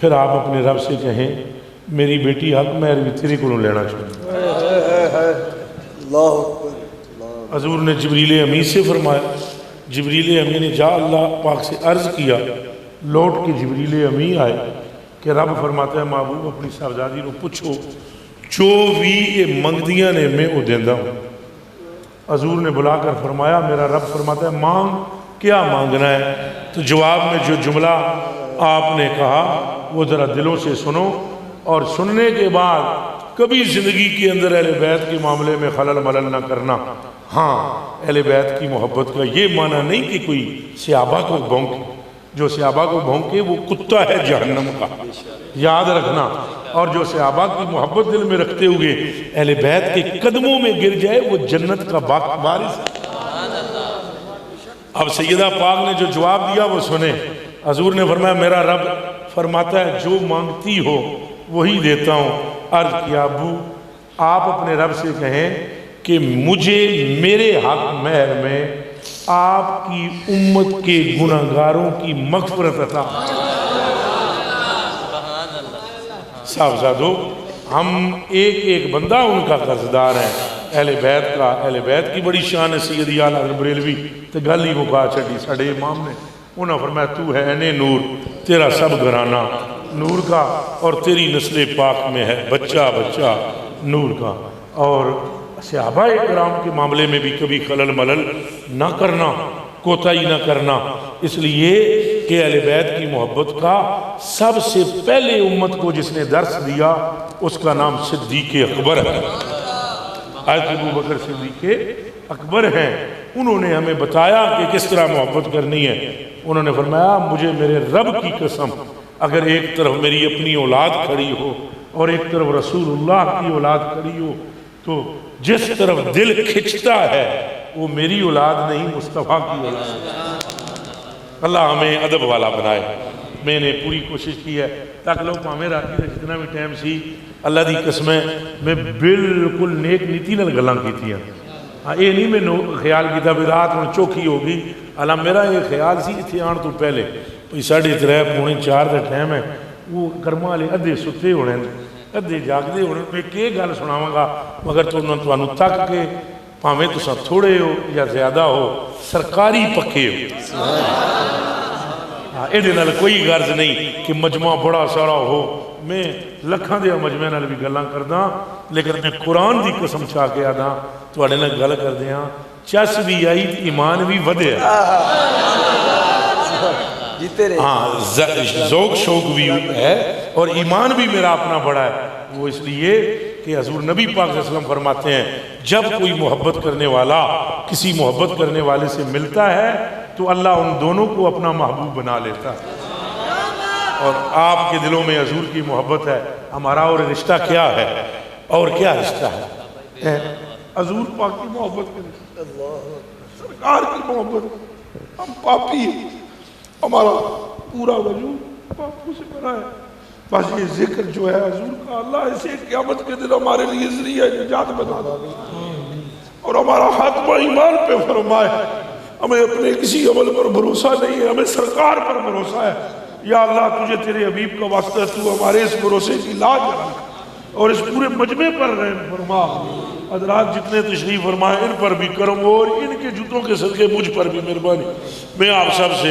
پھر آپ اپنے رب سے کہیں میری بیٹی حق مہر بھی تیرے کو لینا چاہیے. حضور نے جبریل امین سے فرمایا. جبریل امین نے جا اللہ پاک سے عرض کیا لوٹ کے جبریل امین آئے کہ رب فرماتا ہے محبوب اپنی صاحبزادی کو پوچھو جو بھی یہ منگدیاں نے میں وہ دیندہ ہوں. حضور نے بلا کر فرمایا میرا رب فرماتا ہے مانگ کیا مانگنا ہے. تو جواب میں جو جملہ آپ نے کہا وہ ذرا دلوں سے سنو اور سننے کے بعد کبھی زندگی کے اندر اہل بیت کے معاملے میں خلل ملل نہ کرنا. ہاں اہل بیت کی محبت کا یہ معنی نہیں کہ کوئی صحابہ کو بھونکے. جو صحابہ کو بھونکے وہ کتا ہے جہنم کا یاد رکھنا. اور جو صحابہ کی محبت دل میں رکھتے ہوئے اہل بیت کے قدموں میں گر جائے وہ جنت کا وارث ہے. اب سیدہ پاک نے جو جواب دیا وہ سنیں. حضور نے فرمایا میرا رب فرماتا ہے جو مانگتی ہو وہی دیتا ہوں. عرض کیا ابو آپ اپنے رب سے کہیں کہ مجھے میرے حق مہر میں آپ کی امت کے گناہگاروں کی مغفرت عطا. صاحبزادو ہم ایک بندہ ان کا قرضدار ہیں اہل بیت کا. اہل بیت کی بڑی شان ہے. سید اعلیٰ حضرت بریلوی تو گل ہی مکا چھڑی ساڑھے امام نے انہوں نے فرمایا تو ہے اے نور تیرا سب گھرانہ نور کا اور تیری نسل پاک میں ہے بچہ بچہ نور کا. اور صحابہ اکرام کے معاملے میں بھی کبھی خلل ملل نہ کرنا کوتاہی نہ کرنا. اس لیے کہ اہل بیت کی محبت کا سب سے پہلے امت کو جس نے درس دیا اس کا نام صدیق اکبر ہے. حضرت ابو بکر صدیق اکبر ہیں. انہوں نے ہمیں بتایا کہ کس طرح محبت کرنی ہے. انہوں نے فرمایا مجھے میرے رب کی قسم اگر ایک طرف میری اپنی اولاد کھڑی ہو اور ایک طرف رسول اللہ کی اولاد کھڑی ہو تو جس طرف دل کھچتا ہے وہ میری اولاد نہیں مصطفیٰ کی اولاد. اللہ ہمیں ادب والا بنائے. میں نے پوری کوشش کی ہے تاکہ لوگ پامیں راتی کا جتنا بھی ٹائم سی اللہ دی قسمیں میں بالکل نیک نیتی نال گلاں کیتیاں. ہاں یہ نہیں میں خیال کیتا بھی رات ہوں چوکھی ہوگی. اللہ میرا یہ خیال سی اتنے آن تو پہلے 3:30 پونے 4 کا ٹائم ہے وہ کرما والے ادھے ستے ہونے ادھے جاگتے ہونے میں کہ گل سناواں گا مگر تمہیں تک کے پاویں تساں تھوڑے ہو یا زیادہ ہو سرکاری پکے ہو. یہ کوئی غرض نہیں کہ مجمع بڑا سارا ہو. میں لکھاں دے مجمع نال بھی گلاں کردا لیکن میں قرآن دی قسم چاہ کے آدھا تواڈے نال گل کردے ہاں چس بھی آئی ایمان بھی ودھیا. ہاں ذوق شوق بھی ہے اور ایمان بھی میرا اپنا بڑا ہے. وہ اس لیے کہ حضور نبی پاک صلی اللہ علیہ وسلم فرماتے ہیں جب کوئی محبت کرنے والا کسی محبت کرنے والے سے ملتا ہے تو اللہ ان دونوں کو اپنا محبوب بنا لیتا ہے. اور آپ کے دلوں میں حضور کی محبت ہے. ہمارا اور رشتہ کیا ہے اور کیا رشتہ ہے حضور پاک کی محبت کریں سرکار کی محبت. ہم پاپی ہیں ہمارا پورا وجود پاپوں سے بنا ہے. بس یہ ذکر جو ہے حضور کا اللہ اسے قیامت کے دن ہمارے لیے ذریعہ نجات بنا دے اور ہمارا خاتمہ ایمان پہ فرمائے. ہمیں اپنے کسی عمل پر بھروسہ نہیں ہے ہمیں سرکار پر بھروسہ ہے. یا اللہ تجھے تیرے حبیب کا واسطہ تو ہمارے اس بھروسے کی لاج رکھ. اور اس پورے مجمع پر رحم فرما. حضرات جتنے تشریف فرمائے ان پر بھی کرم ہو، اور ان کے جوتوں کے صدقے مجھ پر بھی مہربانی. میں آپ سب سے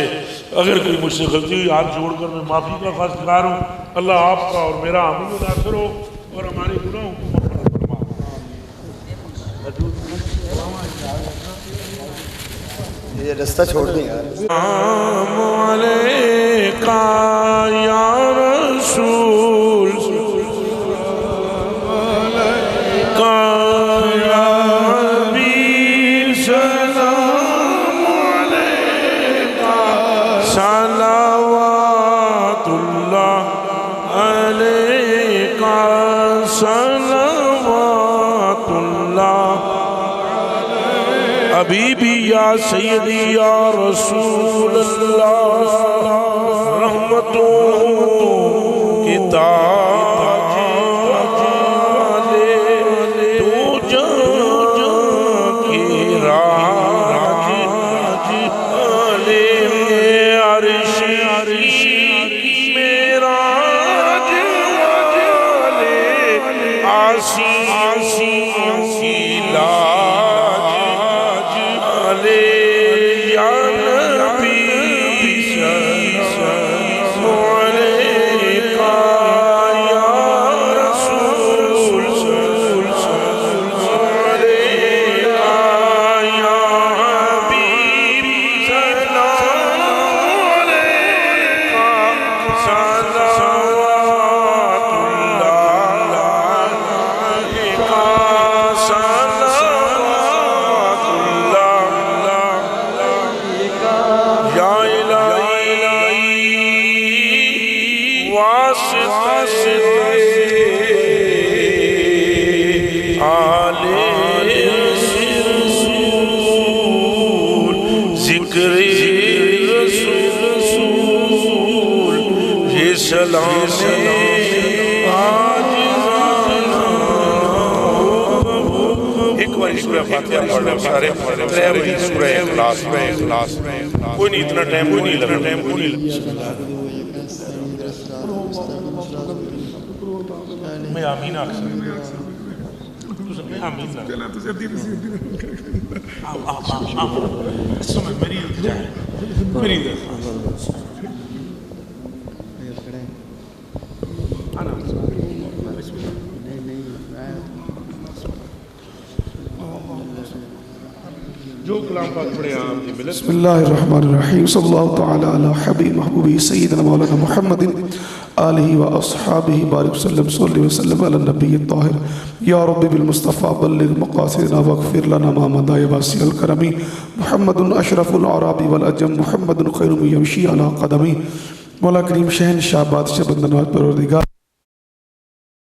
اگر کوئی مجھ سے غلطی ہوئی ہاتھ جوڑ کر میں معافی کا خواستگار ہوں. اللہ آپ کا اور میرا حامی و ناصر ہو اور ہمارے گناہوں کو مغفرت فرما. یہ رستہ چھوڑ دیں یار. السلام علیکہ یا رسول یا حبیب سلام علیکہ صلوات اللہ علیکہ صلوات اللہ حبیبی یا سیدی یا رسول اللہ رحمتوں کی تاج والے تو جان کی راج والے عرش معراج والے آسی کی لاج یا نبی سلام علیکہ یا رسول سلام علیکہ یا حبیب سلام علیکہ صلوات اللہ علیکہ صلوات اللہ یا الہی واسطے آل رسول ذکر رسول یہ سلام ایک بار سورہ فاتحہ پڑھ لیں سارے سورہ اخلاص کوئی نہیں اتنا ٹائم کوئی نہیں لگا میں آمین آکھ سکتا میں آمین سمجھ میری التجا ہے میری جو کلام پاک پڑھے آپ جی بسم اللہ الرحمن الرحیم صلی اللہ تعالی علی حبیب محبوبی سیدنا مولانا محمد آلہ و اصحابہ بارک وسلم صلی وسلم علی النبی الطاہر یا رب بالمصطفیٰ بلغ مقاصدنا واغفر لنا ما مضى يا واسع الكرم محمد اشرف العراب والعجم محمد خیر من یمشی علی قدمی. مولا کریم شہنشاہ بادشاہ بندنوات پروردگار